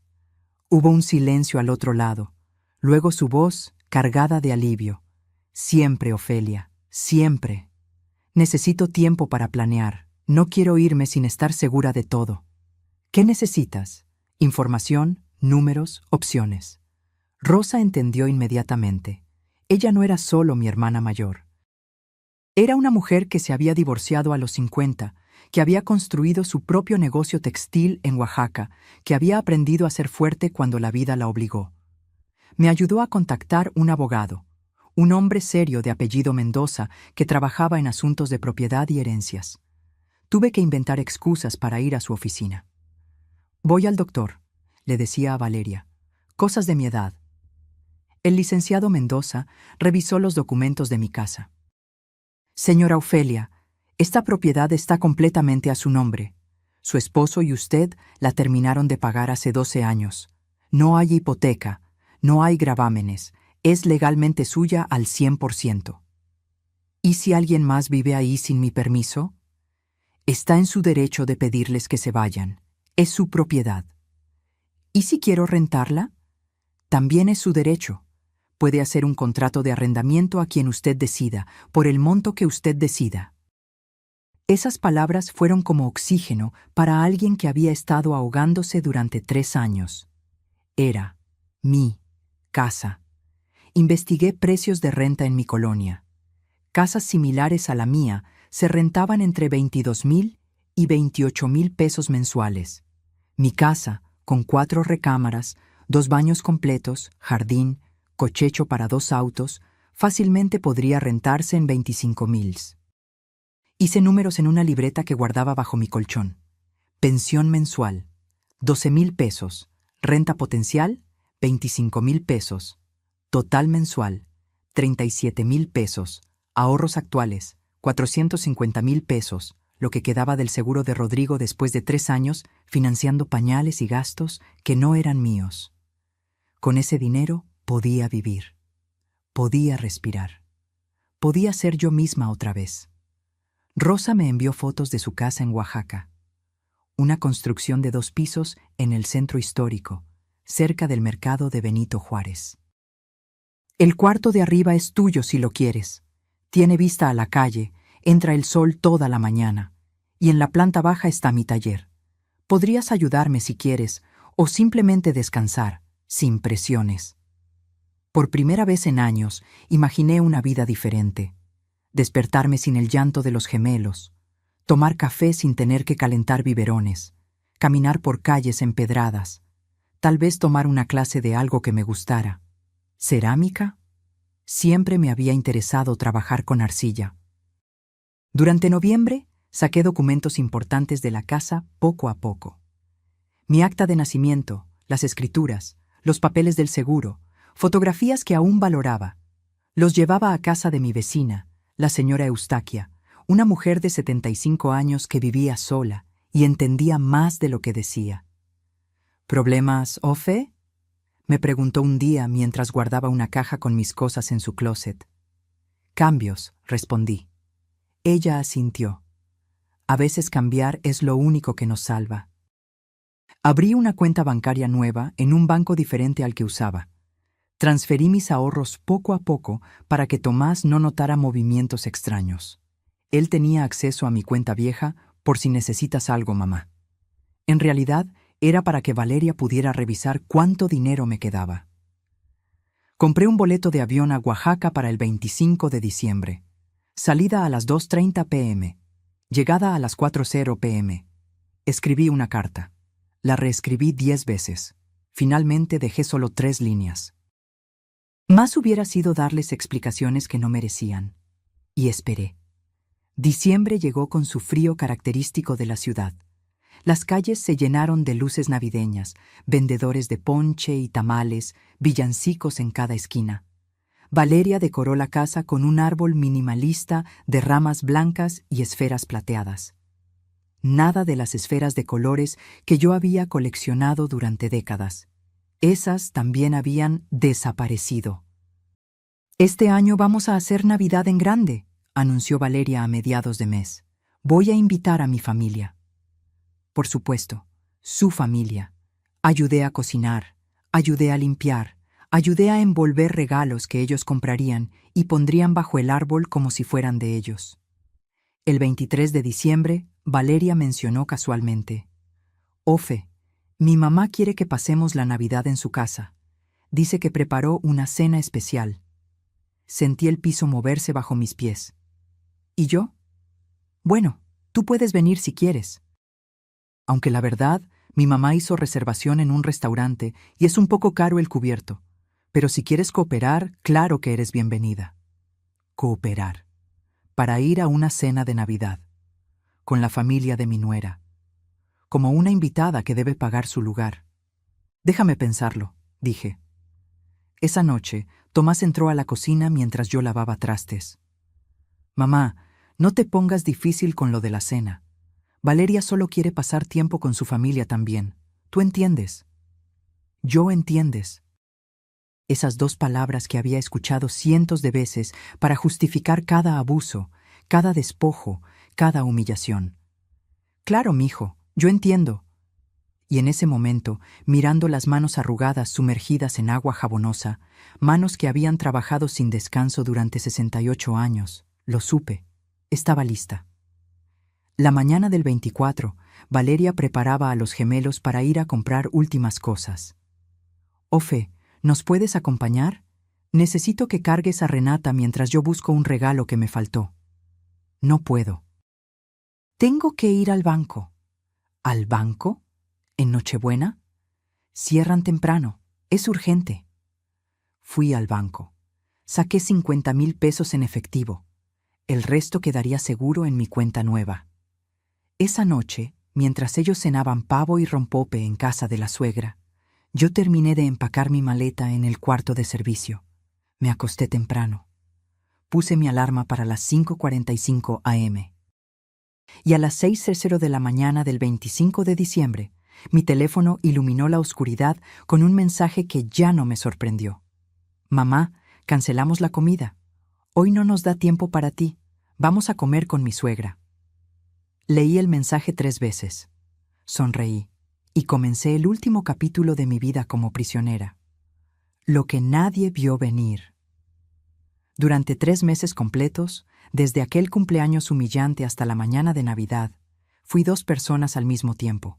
S1: Hubo un silencio al otro lado, luego su voz cargada de alivio. «Siempre, Ofelia, siempre. Necesito tiempo para planear. No quiero irme sin estar segura de todo». «¿Qué necesitas?». «Información, números, opciones». Rosa entendió inmediatamente. Ella no era solo mi hermana mayor. Era una mujer que se había divorciado a los 50, que había construido su propio negocio textil en Oaxaca, que había aprendido a ser fuerte cuando la vida la obligó. Me ayudó a contactar un abogado, un hombre serio de apellido Mendoza que trabajaba en asuntos de propiedad y herencias. Tuve que inventar excusas para ir a su oficina. «Voy al doctor», le decía a Valeria. «Cosas de mi edad». El licenciado Mendoza revisó los documentos de mi casa. «Señora Ofelia, esta propiedad está completamente a su nombre. Su esposo y usted la terminaron de pagar hace 12 años. No hay hipoteca, no hay gravámenes, es legalmente suya al 100%. ¿Y si alguien más vive ahí sin mi permiso? Está en su derecho de pedirles que se vayan. Es su propiedad. ¿Y si quiero rentarla? También es su derecho. Puede hacer un contrato de arrendamiento a quien usted decida, por el monto que usted decida». Esas palabras fueron como oxígeno para alguien que había estado ahogándose durante 3 años. Era mi casa. Investigué precios de renta en mi colonia. Casas similares a la mía se rentaban entre 22,000 y 28,000 pesos mensuales. Mi casa, con 4 recámaras, 2 baños completos, jardín, cochecho para 2 autos, fácilmente podría rentarse en 25,000. Hice números en una libreta que guardaba bajo mi colchón. Pensión mensual, 12,000 pesos. Renta potencial, 25,000 pesos. Total mensual, 37,000 pesos. Ahorros actuales, 450,000 pesos, lo que quedaba del seguro de Rodrigo después de 3 años financiando pañales y gastos que no eran míos. Con ese dinero podía vivir. Podía respirar. Podía ser yo misma otra vez. Rosa me envió fotos de su casa en Oaxaca. Una construcción de 2 pisos en el centro histórico, cerca del mercado de Benito Juárez. El cuarto de arriba es tuyo si lo quieres. Tiene vista a la calle, entra el sol toda la mañana. Y en la planta baja está mi taller. Podrías ayudarme si quieres, o simplemente descansar, sin presiones. Por primera vez en años, imaginé una vida diferente. Despertarme sin el llanto de los gemelos, tomar café sin tener que calentar biberones, caminar por calles empedradas, tal vez tomar una clase de algo que me gustara. ¿Cerámica? Siempre me había interesado trabajar con arcilla. Durante noviembre, saqué documentos importantes de la casa poco a poco. Mi acta de nacimiento, las escrituras, los papeles del seguro, fotografías que aún valoraba. Los llevaba a casa de mi vecina, la señora Eustaquia, una mujer de 75 años que vivía sola y entendía más de lo que decía. ¿Problemas, Ofe? Me preguntó un día mientras guardaba una caja con mis cosas en su closet. Cambios, respondí. Ella asintió. A veces cambiar es lo único que nos salva. Abrí una cuenta bancaria nueva en un banco diferente al que usaba. Transferí mis ahorros poco a poco para que Tomás no notara movimientos extraños. Él tenía acceso a mi cuenta vieja por si necesitas algo, mamá. En realidad, era para que Valeria pudiera revisar cuánto dinero me quedaba. Compré un boleto de avión a Oaxaca para el 25 de diciembre. Salida a las 2:30 p.m. Llegada a las 4:00 p.m. Escribí una carta. La reescribí 10 veces. Finalmente dejé solo 3 líneas. Más hubiera sido darles explicaciones que no merecían. Y esperé. Diciembre llegó con su frío característico de la ciudad. Las calles se llenaron de luces navideñas, vendedores de ponche y tamales, villancicos en cada esquina. Valeria decoró la casa con un árbol minimalista de ramas blancas y esferas plateadas. Nada de las esferas de colores que yo había coleccionado durante décadas. Esas también habían desaparecido. «Este año vamos a hacer Navidad en grande», anunció Valeria a mediados de mes. «Voy a invitar a mi familia». Por supuesto, su familia. Ayudé a cocinar, ayudé a limpiar, ayudé a envolver regalos que ellos comprarían y pondrían bajo el árbol como si fueran de ellos. El 23 de diciembre, Valeria mencionó casualmente: «Ofe, mi mamá quiere que pasemos la Navidad en su casa. Dice que preparó una cena especial». Sentí el piso moverse bajo mis pies. ¿Y yo? Bueno, tú puedes venir si quieres. Aunque la verdad, mi mamá hizo reservación en un restaurante y es un poco caro el cubierto. Pero si quieres cooperar, claro que eres bienvenida. Cooperar. Para ir a una cena de Navidad. Con la familia de mi nuera. Como una invitada que debe pagar su lugar. Déjame pensarlo, dije. Esa noche, Tomás entró a la cocina mientras yo lavaba trastes. «Mamá, no te pongas difícil con lo de la cena. Valeria solo quiere pasar tiempo con su familia también. ¿Tú entiendes?» «Yo entiendes». Esas 2 palabras que había escuchado cientos de veces para justificar cada abuso, cada despojo, cada humillación. «Claro, mijo, yo entiendo». Y en ese momento, mirando las manos arrugadas sumergidas en agua jabonosa, manos que habían trabajado sin descanso durante 68 años, lo supe. Estaba lista. La mañana del 24, Valeria preparaba a los gemelos para ir a comprar últimas cosas. «Ofe, ¿nos puedes acompañar? Necesito que cargues a Renata mientras yo busco un regalo que me faltó». «No puedo». «Tengo que ir al banco». «¿Al banco? ¿En Nochebuena? Cierran temprano. Es urgente. Fui al banco. Saqué 50,000 pesos en efectivo. El resto quedaría seguro en mi cuenta nueva. Esa noche, mientras ellos cenaban pavo y rompope en casa de la suegra, yo terminé de empacar mi maleta en el cuarto de servicio. Me acosté temprano. Puse mi alarma para las 5:45 a.m. Y a las 6:00 de la mañana del 25 de diciembre, mi teléfono iluminó la oscuridad con un mensaje que ya no me sorprendió. Mamá, cancelamos la comida. Hoy no nos da tiempo para ti. Vamos a comer con mi suegra. Leí el mensaje 3 veces. Sonreí y comencé el último capítulo de mi vida como prisionera. Lo que nadie vio venir. Durante 3 meses completos, desde aquel cumpleaños humillante hasta la mañana de Navidad, fui 2 personas al mismo tiempo.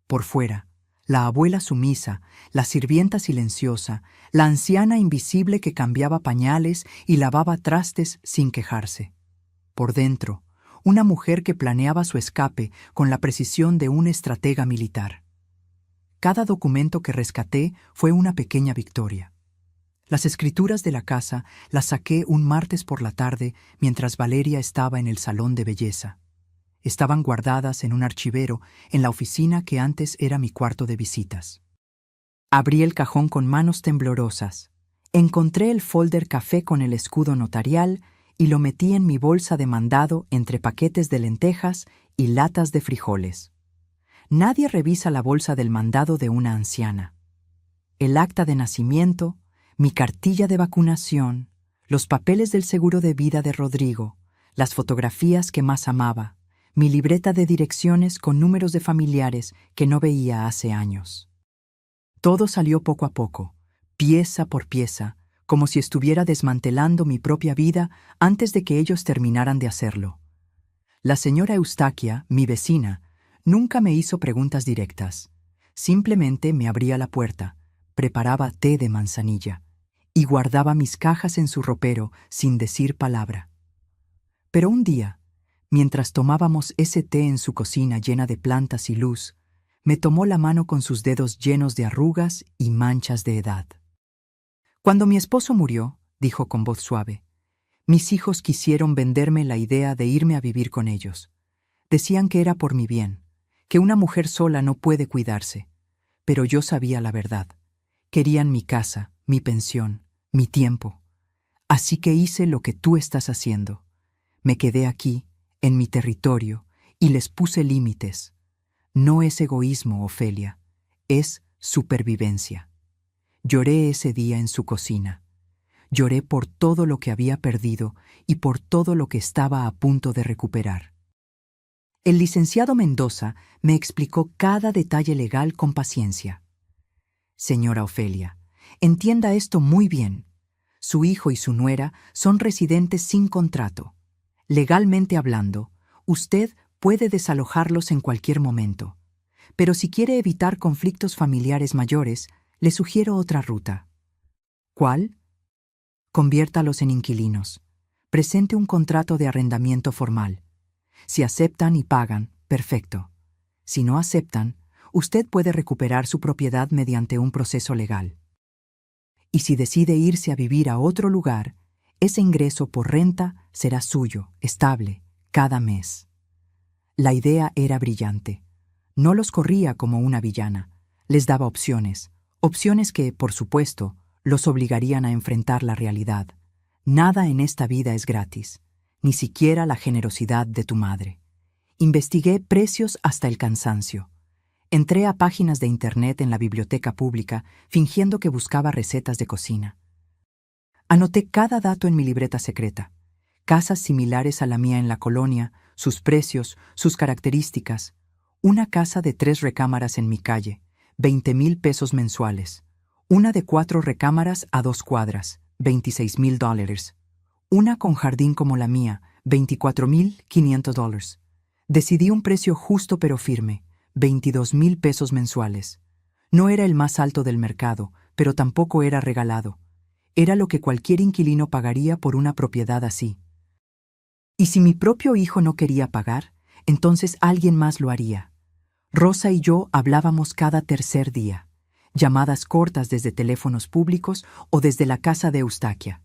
S1: Por fuera, la abuela sumisa, la sirvienta silenciosa, la anciana invisible que cambiaba pañales y lavaba trastes sin quejarse. Por dentro, una mujer que planeaba su escape con la precisión de un estratega militar. Cada documento que rescaté fue una pequeña victoria. Las escrituras de la casa las saqué un martes por la tarde mientras Valeria estaba en el salón de belleza. Estaban guardadas en un archivero en la oficina que antes era mi cuarto de visitas. Abrí el cajón con manos temblorosas. Encontré el folder café con el escudo notarial y lo metí en mi bolsa de mandado entre paquetes de lentejas y latas de frijoles. Nadie revisa la bolsa del mandado de una anciana. El acta de nacimiento, mi cartilla de vacunación, los papeles del seguro de vida de Rodrigo, las fotografías que más amaba, mi libreta de direcciones con números de familiares que no veía hace años. Todo salió poco a poco, pieza por pieza, como si estuviera desmantelando mi propia vida antes de que ellos terminaran de hacerlo. La señora Eustaquia, mi vecina, nunca me hizo preguntas directas. Simplemente me abría la puerta, preparaba té de manzanilla y guardaba mis cajas en su ropero sin decir palabra. Pero un día, mientras tomábamos ese té en su cocina llena de plantas y luz, me tomó la mano con sus dedos llenos de arrugas y manchas de edad. Cuando mi esposo murió, dijo con voz suave, mis hijos quisieron venderme la idea de irme a vivir con ellos. Decían que era por mi bien, que una mujer sola no puede cuidarse. Pero yo sabía la verdad. Querían mi casa, mi pensión, mi tiempo. Así que hice lo que tú estás haciendo. Me quedé aquí, en mi territorio, y les puse límites. No es egoísmo, Ofelia, es supervivencia. Lloré ese día en su cocina. Lloré por todo lo que había perdido y por todo lo que estaba a punto de recuperar. El licenciado Mendoza me explicó cada detalle legal con paciencia. Señora Ofelia, entienda esto muy bien. Su hijo y su nuera son residentes sin contrato. Legalmente hablando, usted puede desalojarlos en cualquier momento. Pero si quiere evitar conflictos familiares mayores, le sugiero otra ruta. ¿Cuál? Conviértalos en inquilinos. Presente un contrato de arrendamiento formal. Si aceptan y pagan, perfecto. Si no aceptan, usted puede recuperar su propiedad mediante un proceso legal. Y si decide irse a vivir a otro lugar, ese ingreso por renta será suyo, estable, cada mes. La idea era brillante. No los corría como una villana. Les daba opciones que, por supuesto, los obligarían a enfrentar la realidad. Nada en esta vida es gratis, ni siquiera la generosidad de tu madre. Investigué precios hasta el cansancio. Entré a páginas de internet en la biblioteca pública fingiendo que buscaba recetas de cocina. Anoté cada dato en mi libreta secreta. Casas similares a la mía en la colonia, sus precios, sus características. Una casa de 3 recámaras en mi calle, 20,000 pesos mensuales. Una de 4 recámaras a 2 cuadras, $26,000. Una con jardín como la mía, $24,500. Decidí un precio justo pero firme, 22,000 pesos mensuales. No era el más alto del mercado, pero tampoco era regalado. Era lo que cualquier inquilino pagaría por una propiedad así. Y si mi propio hijo no quería pagar, entonces alguien más lo haría. Rosa y yo hablábamos cada tercer día, llamadas cortas desde teléfonos públicos o desde la casa de Eustaquia.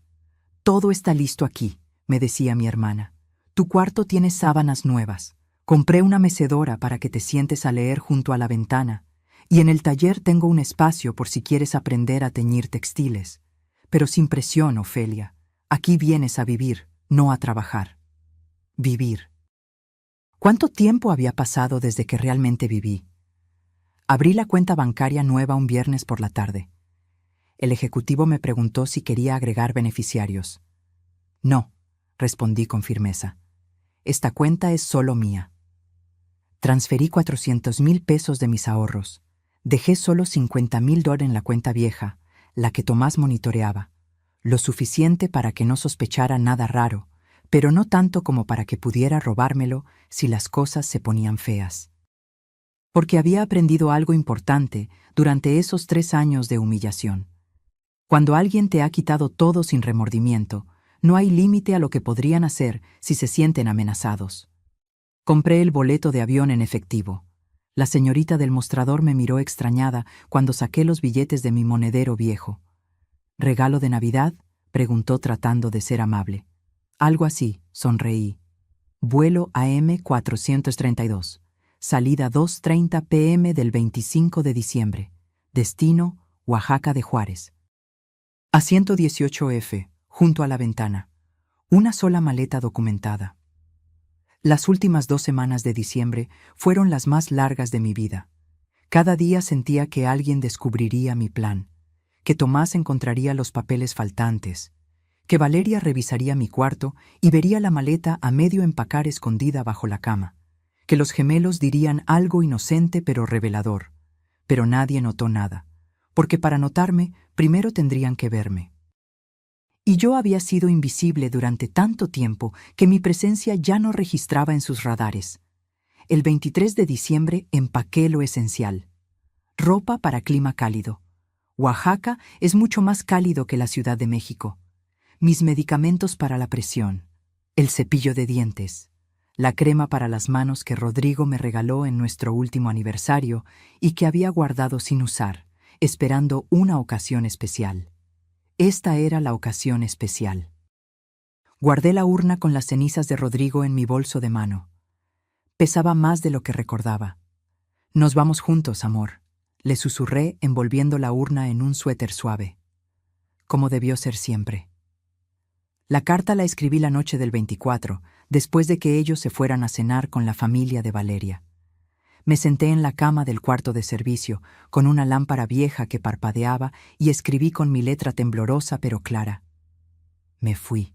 S1: Todo está listo aquí, me decía mi hermana. Tu cuarto tiene sábanas nuevas. Compré una mecedora para que te sientes a leer junto a la ventana, y en el taller tengo un espacio por si quieres aprender a teñir textiles. Pero sin presión, Ofelia. Aquí vienes a vivir, no a trabajar. Vivir. ¿Cuánto tiempo había pasado desde que realmente viví? Abrí la cuenta bancaria nueva un viernes por la tarde. El ejecutivo me preguntó si quería agregar beneficiarios. No, respondí con firmeza. Esta cuenta es solo mía. Transferí 400,000 pesos de mis ahorros. Dejé solo 50,000 dólares en la cuenta vieja, la que Tomás monitoreaba. Lo suficiente para que no sospechara nada raro, pero no tanto como para que pudiera robármelo si las cosas se ponían feas. Porque había aprendido algo importante durante esos 3 años de humillación. Cuando alguien te ha quitado todo sin remordimiento, no hay límite a lo que podrían hacer si se sienten amenazados. Compré el boleto de avión en efectivo. La señorita del mostrador me miró extrañada cuando saqué los billetes de mi monedero viejo. ¿Regalo de Navidad?, preguntó tratando de ser amable. Algo así, sonreí. Vuelo AM 432. Salida 2:30 p.m. del 25 de diciembre. Destino, Oaxaca de Juárez. Asiento 18F, junto a la ventana. Una sola maleta documentada. Las últimas 2 semanas de diciembre fueron las más largas de mi vida. Cada día sentía que alguien descubriría mi plan, que Tomás encontraría los papeles faltantes, que Valeria revisaría mi cuarto y vería la maleta a medio empacar escondida bajo la cama, que los gemelos dirían algo inocente pero revelador, pero nadie notó nada, porque para notarme primero tendrían que verme. Y yo había sido invisible durante tanto tiempo que mi presencia ya no registraba en sus radares. El 23 de diciembre empaqué lo esencial. Ropa para clima cálido. Oaxaca es mucho más cálido que la Ciudad de México. Mis medicamentos para la presión. El cepillo de dientes. La crema para las manos que Rodrigo me regaló en nuestro último aniversario y que había guardado sin usar, esperando una ocasión especial. Esta era la ocasión especial. Guardé la urna con las cenizas de Rodrigo en mi bolso de mano. Pesaba más de lo que recordaba. Nos vamos juntos, amor, le susurré envolviendo la urna en un suéter suave. Como debió ser siempre. La carta la escribí la noche del 24, después de que ellos se fueran a cenar con la familia de Valeria. Me senté en la cama del cuarto de servicio, con una lámpara vieja que parpadeaba, y escribí con mi letra temblorosa pero clara. Me fui.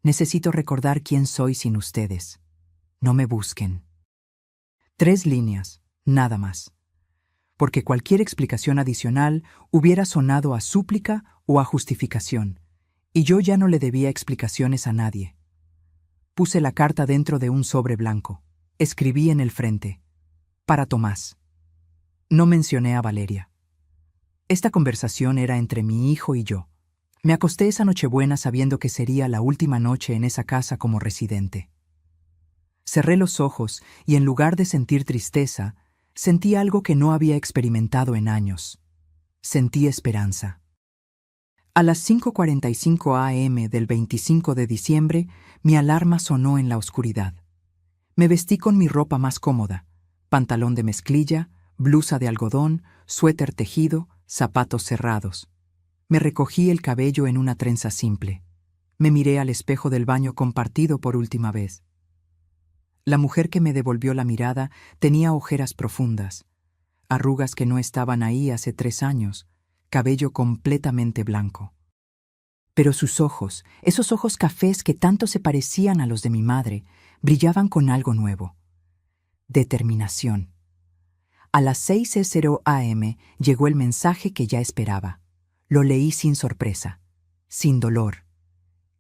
S1: Necesito recordar quién soy sin ustedes. No me busquen. 3 líneas, nada más. Porque cualquier explicación adicional hubiera sonado a súplica o a justificación, y yo ya no le debía explicaciones a nadie. Puse la carta dentro de un sobre blanco. Escribí en el frente. Para Tomás. No mencioné a Valeria. Esta conversación era entre mi hijo y yo. Me acosté esa Nochebuena sabiendo que sería la última noche en esa casa como residente. Cerré los ojos y en lugar de sentir tristeza, sentí algo que no había experimentado en años. Sentí esperanza. A las 5:45 a.m. del 25 de diciembre, mi alarma sonó en la oscuridad. Me vestí con mi ropa más cómoda. Pantalón de mezclilla, blusa de algodón, suéter tejido, zapatos cerrados. Me recogí el cabello en una trenza simple. Me miré al espejo del baño compartido por última vez. La mujer que me devolvió la mirada tenía ojeras profundas, arrugas que no estaban ahí hace 3 años, cabello completamente blanco. Pero sus ojos, esos ojos cafés que tanto se parecían a los de mi madre, brillaban con algo nuevo. Determinación. A las 6:00 a.m. llegó el mensaje que ya esperaba. Lo leí sin sorpresa, sin dolor,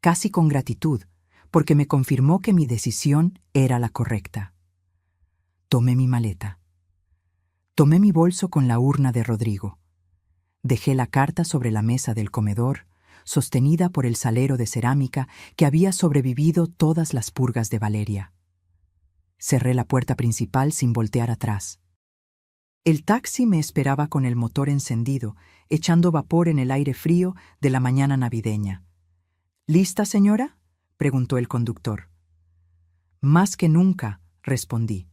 S1: casi con gratitud, porque me confirmó que mi decisión era la correcta. Tomé mi maleta. Tomé mi bolso con la urna de Rodrigo. Dejé la carta sobre la mesa del comedor, sostenida por el salero de cerámica que había sobrevivido todas las purgas de Valeria. Cerré la puerta principal sin voltear atrás. El taxi me esperaba con el motor encendido, echando vapor en el aire frío de la mañana navideña. ¿Lista, señora?, preguntó el conductor. Más que nunca, respondí.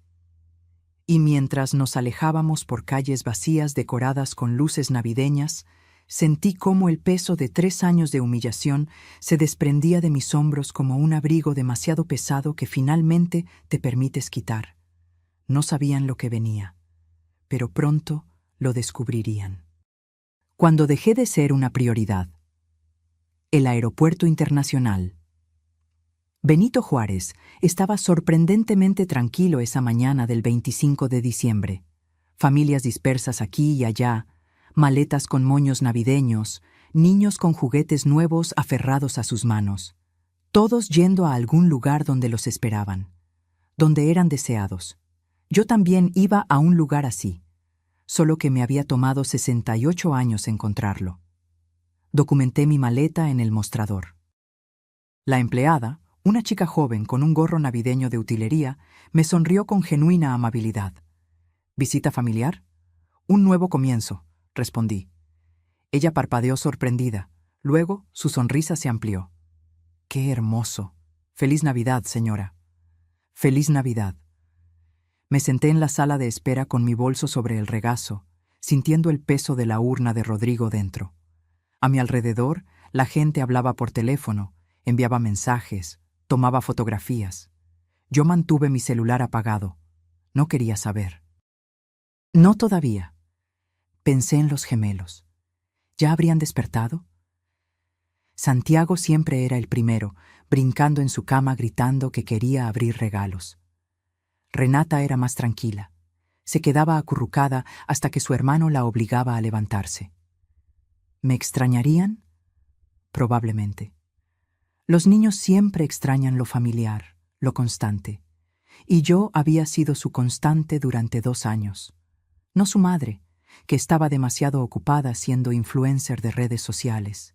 S1: Y mientras nos alejábamos por calles vacías decoradas con luces navideñas, sentí cómo el peso de 3 años de humillación se desprendía de mis hombros como un abrigo demasiado pesado que finalmente te permites quitar. No sabían lo que venía, pero pronto lo descubrirían. Cuando dejé de ser una prioridad. El aeropuerto internacional. Benito Juárez estaba sorprendentemente tranquilo esa mañana del 25 de diciembre. Familias dispersas aquí y allá, maletas con moños navideños, niños con juguetes nuevos aferrados a sus manos. Todos yendo a algún lugar donde los esperaban, donde eran deseados. Yo también iba a un lugar así, solo que me había tomado 68 años encontrarlo. Documenté mi maleta en el mostrador. La empleada, una chica joven con un gorro navideño de utilería, me sonrió con genuina amabilidad. ¿Visita familiar? Un nuevo comienzo, respondí. Ella parpadeó sorprendida. Luego, su sonrisa se amplió. ¡Qué hermoso! ¡Feliz Navidad, señora! ¡Feliz Navidad! Me senté en la sala de espera con mi bolso sobre el regazo, sintiendo el peso de la urna de Rodrigo dentro. A mi alrededor, la gente hablaba por teléfono, enviaba mensajes, tomaba fotografías. Yo mantuve mi celular apagado. No quería saber. No todavía. Pensé en los gemelos. ¿Ya habrían despertado? Santiago siempre era el primero, brincando en su cama gritando que quería abrir regalos. Renata era más tranquila. Se quedaba acurrucada hasta que su hermano la obligaba a levantarse. ¿Me extrañarían? Probablemente. Los niños siempre extrañan lo familiar, lo constante. Y yo había sido su constante durante 2 años. No su madre, que estaba demasiado ocupada siendo influencer de redes sociales.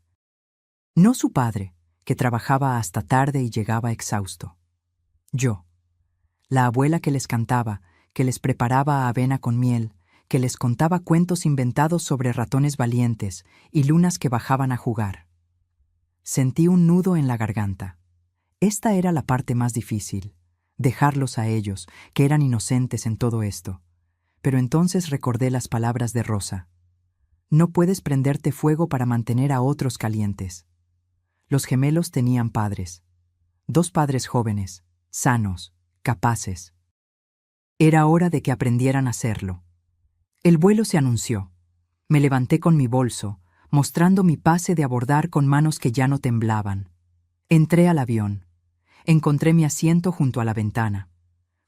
S1: No su padre, que trabajaba hasta tarde y llegaba exhausto. Yo, la abuela que les cantaba, que les preparaba avena con miel, que les contaba cuentos inventados sobre ratones valientes y lunas que bajaban a jugar. Sentí un nudo en la garganta. Esta era la parte más difícil, dejarlos a ellos, que eran inocentes en todo esto. Pero entonces recordé las palabras de Rosa. No puedes prenderte fuego para mantener a otros calientes. Los gemelos tenían padres. 2 padres jóvenes, sanos, capaces. Era hora de que aprendieran a hacerlo. El vuelo se anunció. Me levanté con mi bolso, mostrando mi pase de abordar con manos que ya no temblaban. Entré al avión. Encontré mi asiento junto a la ventana.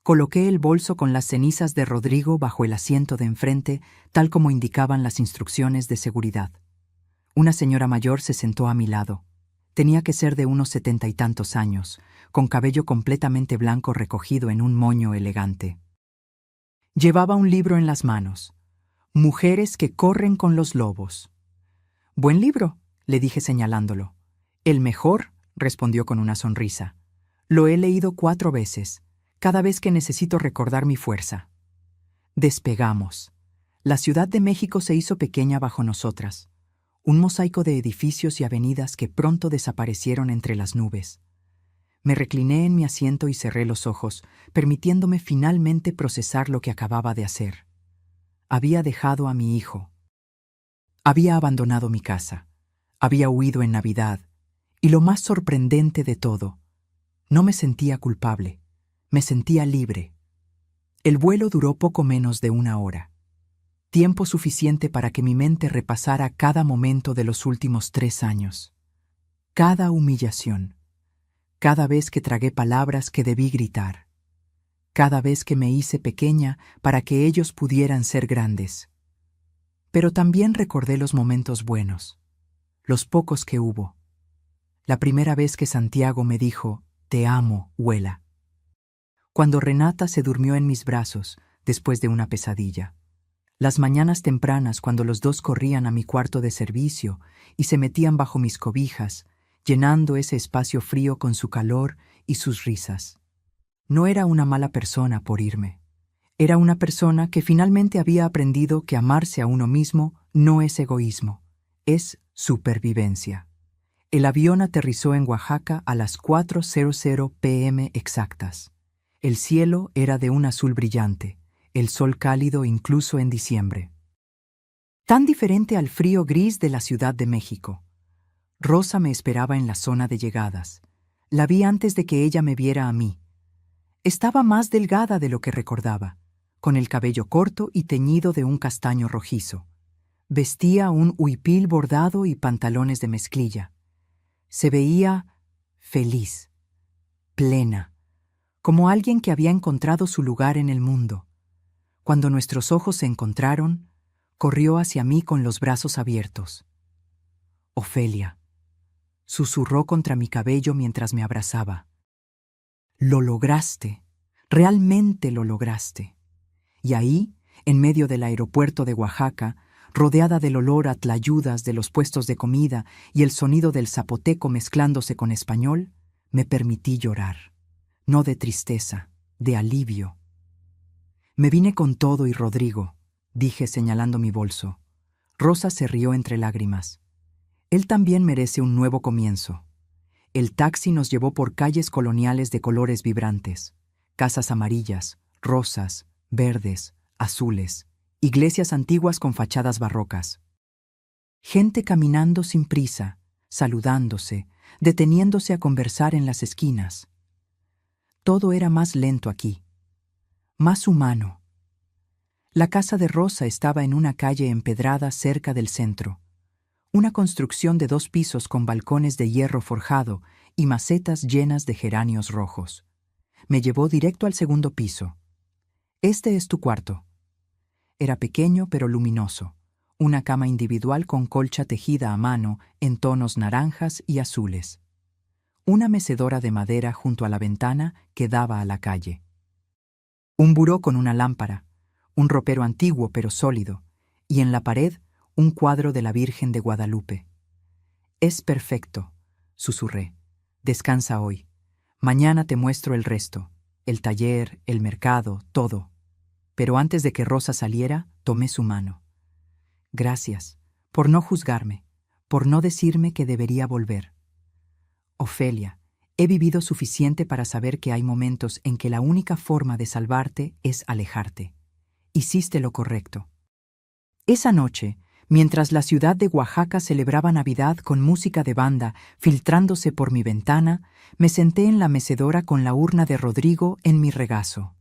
S1: Coloqué el bolso con las cenizas de Rodrigo bajo el asiento de enfrente, tal como indicaban las instrucciones de seguridad. Una señora mayor se sentó a mi lado. Tenía que ser de unos 70 y tantos años, con cabello completamente blanco recogido en un moño elegante. Llevaba un libro en las manos. Mujeres que corren con los lobos. «Buen libro», le dije señalándolo. «El mejor», respondió con una sonrisa. «Lo he leído 4 veces, cada vez que necesito recordar mi fuerza». Despegamos. La Ciudad de México se hizo pequeña bajo nosotras. Un mosaico de edificios y avenidas que pronto desaparecieron entre las nubes. Me recliné en mi asiento y cerré los ojos, permitiéndome finalmente procesar lo que acababa de hacer. Había dejado a mi hijo. Había abandonado mi casa. Había huido en Navidad. Y lo más sorprendente de todo, no me sentía culpable. Me sentía libre. El vuelo duró poco menos de 1 hora. Tiempo suficiente para que mi mente repasara cada momento de los últimos 3 años. Cada humillación. Cada vez que tragué palabras que debí gritar. Cada vez que me hice pequeña para que ellos pudieran ser grandes. Pero también recordé los momentos buenos, los pocos que hubo. La primera vez que Santiago me dijo, «Te amo, abuela». Cuando Renata se durmió en mis brazos, después de una pesadilla. Las mañanas tempranas cuando los 2 corrían a mi cuarto de servicio y se metían bajo mis cobijas, llenando ese espacio frío con su calor y sus risas. No era una mala persona por irme. Era una persona que finalmente había aprendido que amarse a uno mismo no es egoísmo, es supervivencia. El avión aterrizó en Oaxaca a las 4:00 p.m. exactas. El cielo era de un azul brillante, el sol cálido incluso en diciembre. Tan diferente al frío gris de la Ciudad de México. Rosa me esperaba en la zona de llegadas. La vi antes de que ella me viera a mí. Estaba más delgada de lo que recordaba, con el cabello corto y teñido de un castaño rojizo. Vestía un huipil bordado y pantalones de mezclilla. Se veía feliz, plena, como alguien que había encontrado su lugar en el mundo. Cuando nuestros ojos se encontraron, corrió hacia mí con los brazos abiertos. «Ofelia», susurró contra mi cabello mientras me abrazaba. «Lo lograste, realmente lo lograste». Y ahí, en medio del aeropuerto de Oaxaca, rodeada del olor a tlayudas de los puestos de comida y el sonido del zapoteco mezclándose con español, me permití llorar. No de tristeza, de alivio. «Me vine con todo y Rodrigo», dije señalando mi bolso. Rosa se rió entre lágrimas. «Él también merece un nuevo comienzo». El taxi nos llevó por calles coloniales de colores vibrantes, casas amarillas, rosas, verdes, azules, iglesias antiguas con fachadas barrocas. Gente caminando sin prisa, saludándose, deteniéndose a conversar en las esquinas. Todo era más lento aquí, más humano. La casa de Rosa estaba en una calle empedrada cerca del centro. Una construcción de 2 pisos con balcones de hierro forjado y macetas llenas de geranios rojos. Me llevó directo al segundo piso. «Este es tu cuarto». Era pequeño pero luminoso. Una cama individual con colcha tejida a mano en tonos naranjas y azules. Una mecedora de madera junto a la ventana que daba a la calle. Un buró con una lámpara, un ropero antiguo pero sólido, y en la pared un cuadro de la Virgen de Guadalupe. «Es perfecto», susurré. «Descansa hoy. Mañana te muestro el resto, el taller, el mercado, todo». Pero antes de que Rosa saliera, tomé su mano. «Gracias, por no juzgarme, por no decirme que debería volver. Ofelia, he vivido suficiente para saber que hay momentos en que la única forma de salvarte es alejarte. Hiciste lo correcto». Esa noche, mientras la ciudad de Oaxaca celebraba Navidad con música de banda filtrándose por mi ventana, me senté en la mecedora con la urna de Rodrigo en mi regazo.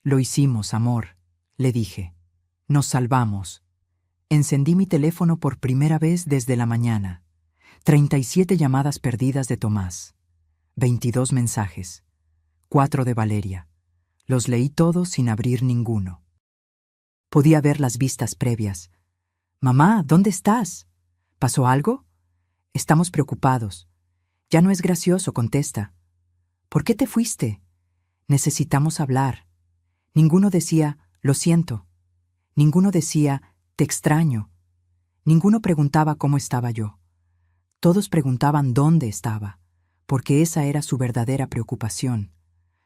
S1: «Lo hicimos, amor», le dije. «Nos salvamos». Encendí mi teléfono por primera vez desde la mañana. 37 llamadas perdidas de Tomás. 22 mensajes. 4 de Valeria. Los leí todos sin abrir ninguno. Podía ver las vistas previas. «Mamá, ¿dónde estás? ¿Pasó algo? Estamos preocupados. Ya no es gracioso, contesta. ¿Por qué te fuiste? Necesitamos hablar». Ninguno decía, «Lo siento». Ninguno decía, «Te extraño». Ninguno preguntaba cómo estaba yo. Todos preguntaban dónde estaba, porque esa era su verdadera preocupación.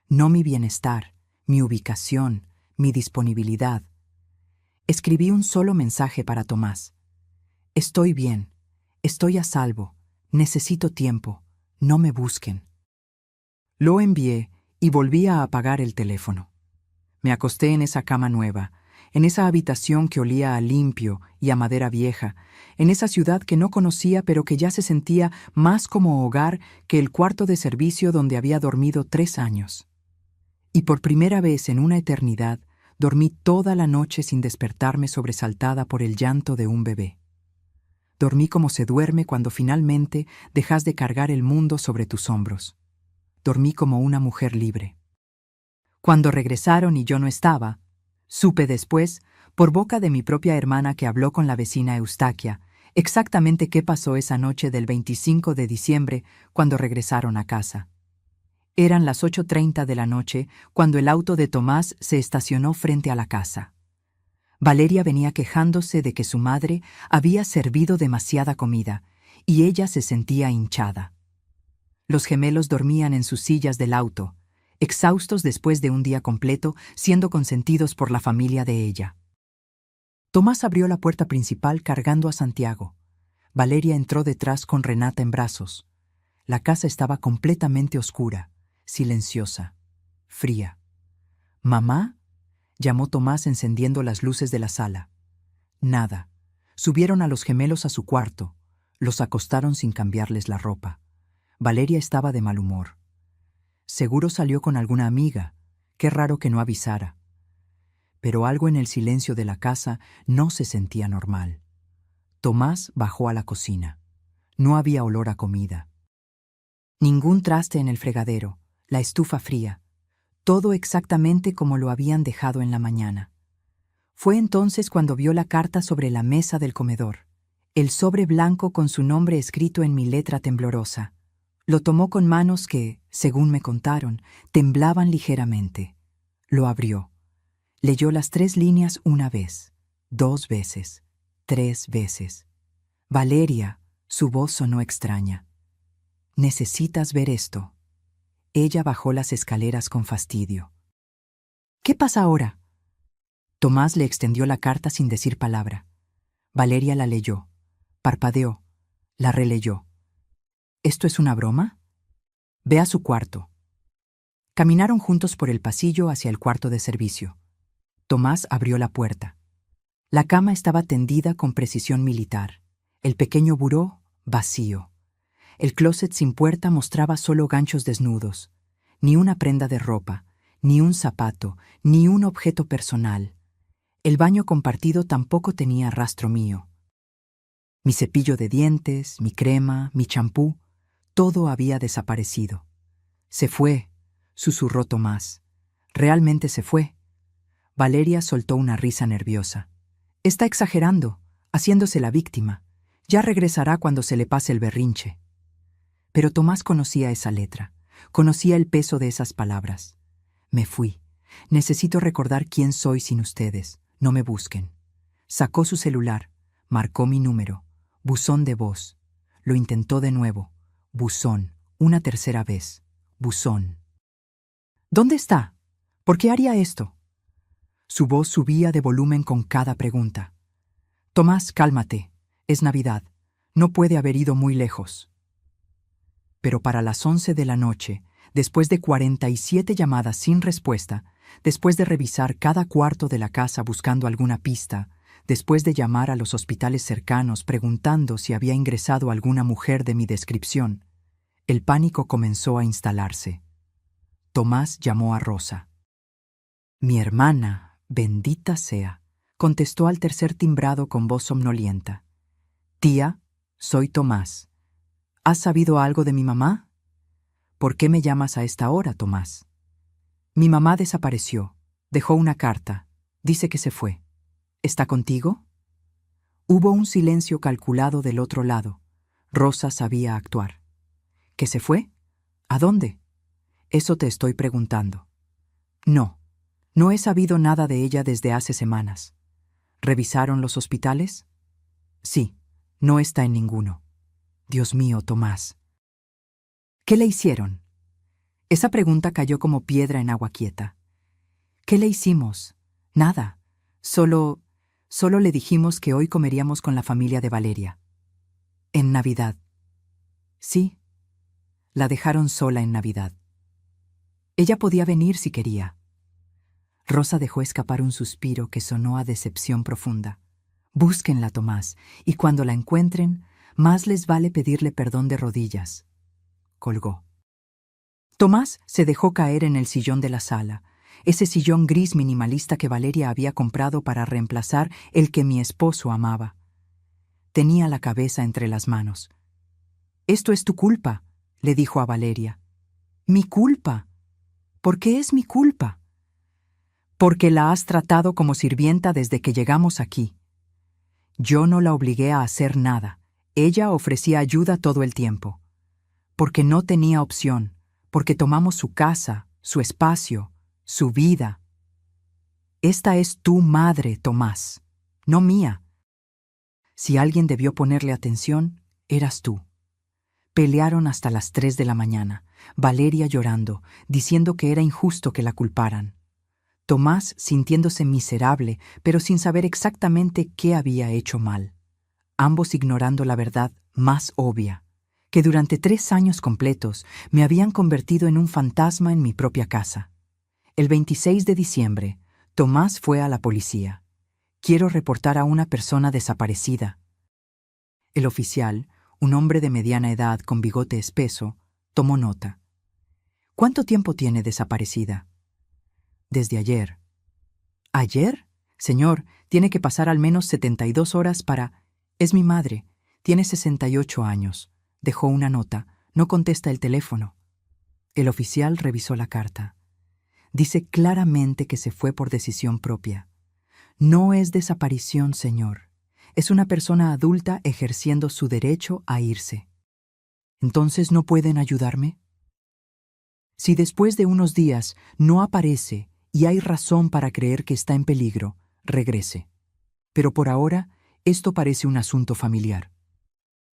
S1: No mi bienestar, mi ubicación, mi disponibilidad. Escribí un solo mensaje para Tomás. «Estoy bien, estoy a salvo, necesito tiempo, no me busquen». Lo envié y volví a apagar el teléfono. Me acosté en esa cama nueva, en esa habitación que olía a limpio y a madera vieja, en esa ciudad que no conocía pero que ya se sentía más como hogar que el cuarto de servicio donde había dormido 3 años. Y por primera vez en una eternidad, dormí toda la noche sin despertarme sobresaltada por el llanto de un bebé. Dormí como se duerme cuando finalmente dejas de cargar el mundo sobre tus hombros. Dormí como una mujer libre. Cuando regresaron y yo no estaba, supe después, por boca de mi propia hermana que habló con la vecina Eustaquia, exactamente qué pasó esa noche del 25 de diciembre cuando regresaron a casa. Eran las 8:30 de la noche cuando el auto de Tomás se estacionó frente a la casa. Valeria venía quejándose de que su madre había servido demasiada comida y ella se sentía hinchada. Los gemelos dormían en sus sillas del auto. exhaustos después de un día completo, siendo consentidos por la familia de ella. Tomás abrió la puerta principal cargando a Santiago. Valeria entró detrás con Renata en brazos. La casa estaba completamente oscura, silenciosa, fría. «¿Mamá?», llamó Tomás encendiendo las luces de la sala. Nada. Subieron a los gemelos a su cuarto. Los acostaron sin cambiarles la ropa. Valeria estaba de mal humor. Seguro salió con alguna amiga. Qué raro que no avisara. Pero algo en el silencio de la casa no se sentía normal. Tomás bajó a la cocina. No había olor a comida. Ningún traste en el fregadero, la estufa fría. Todo exactamente como lo habían dejado en la mañana. Fue entonces cuando vio la carta sobre la mesa del comedor, el sobre blanco con su nombre escrito en mi letra temblorosa. Lo tomó con manos que, según me contaron, temblaban ligeramente. Lo abrió. Leyó las 3 líneas una vez, 2 veces, 3 veces. «Valeria», su voz sonó extraña. «Necesitas ver esto». Ella bajó las escaleras con fastidio. «¿Qué pasa ahora?». Tomás le extendió la carta sin decir palabra. Valeria la leyó, parpadeó, la releyó. «¿Esto es una broma?». «Ve a su cuarto». Caminaron juntos por el pasillo hacia el cuarto de servicio. Tomás abrió la puerta. La cama estaba tendida con precisión militar. El pequeño buró, vacío. El closet sin puerta mostraba solo ganchos desnudos. Ni una prenda de ropa, ni un zapato, ni un objeto personal. El baño compartido tampoco tenía rastro mío. Mi cepillo de dientes, mi crema, mi champú, todo había desaparecido. «Se fue», susurró Tomás. «Realmente se fue». Valeria soltó una risa nerviosa. «Está exagerando, haciéndose la víctima. Ya regresará cuando se le pase el berrinche». Pero Tomás conocía esa letra, conocía el peso de esas palabras. «Me fui. Necesito recordar quién soy sin ustedes. No me busquen». Sacó su celular, marcó mi número, buzón de voz. Lo intentó de nuevo, buzón, una tercera vez, buzón. «¿Dónde está? ¿Por qué haría esto?». Su voz subía de volumen con cada pregunta. «Tomás, cálmate. Es Navidad. No puede haber ido muy lejos». Pero para las 11 de la noche, después de 47 llamadas sin respuesta, después de revisar cada cuarto de la casa buscando alguna pista, después de llamar a los hospitales cercanos preguntando si había ingresado alguna mujer de mi descripción, el pánico comenzó a instalarse. Tomás llamó a Rosa. «Mi hermana, bendita sea», contestó al tercer timbrado con voz somnolienta. «Tía, soy Tomás. ¿Has sabido algo de mi mamá?». «¿Por qué me llamas a esta hora, Tomás?». «Mi mamá desapareció. Dejó una carta. Dice que se fue. ¿Está contigo?». Hubo un silencio calculado del otro lado. Rosa sabía actuar. «¿Que se fue? ¿A dónde?». «Eso te estoy preguntando». «No. No he sabido nada de ella desde hace semanas». «¿Revisaron los hospitales?». «Sí. No está en ninguno». «Dios mío, Tomás». «¿Qué le hicieron?». Esa pregunta cayó como piedra en agua quieta. «¿Qué le hicimos?». «Nada. Solo le dijimos que hoy comeríamos con la familia de Valeria». «¿En Navidad?». «Sí. La dejaron sola en Navidad. Ella podía venir si quería». Rosa dejó escapar un suspiro que sonó a decepción profunda. «Búsquenla, Tomás, y cuando la encuentren, más les vale pedirle perdón de rodillas». Colgó. Tomás se dejó caer en el sillón de la sala, ese sillón gris minimalista que Valeria había comprado para reemplazar el que mi esposo amaba. Tenía la cabeza entre las manos. «Esto es tu culpa», le dijo a Valeria. «¿Mi culpa? ¿Por qué es mi culpa?». «Porque la has tratado como sirvienta desde que llegamos aquí». «Yo no la obligué a hacer nada. Ella ofrecía ayuda todo el tiempo». «Porque no tenía opción, porque tomamos su casa, su espacio, su vida». «Esta es tu madre, Tomás, no mía. Si alguien debió ponerle atención, eras tú. Pelearon hasta las 3 de la mañana, Valeria llorando, diciendo que era injusto que la culparan. Tomás sintiéndose miserable, pero sin saber exactamente qué había hecho mal. Ambos ignorando la verdad más obvia, que durante 3 años completos me habían convertido en un fantasma en mi propia casa. El 26 de diciembre, Tomás fue a la policía. Quiero reportar a una persona desaparecida. El oficial, un hombre de mediana edad con bigote espeso, tomó nota. ¿Cuánto tiempo tiene desaparecida? Desde ayer. ¿Ayer? Señor, tiene que pasar al menos 72 horas para... Es mi madre. Tiene 68 años. Dejó una nota. No contesta el teléfono. El oficial revisó la carta. Dice claramente que se fue por decisión propia. No es desaparición, señor. Es una persona adulta ejerciendo su derecho a irse. ¿Entonces no pueden ayudarme? Si después de unos días no aparece y hay razón para creer que está en peligro, regrese. Pero por ahora, esto parece un asunto familiar.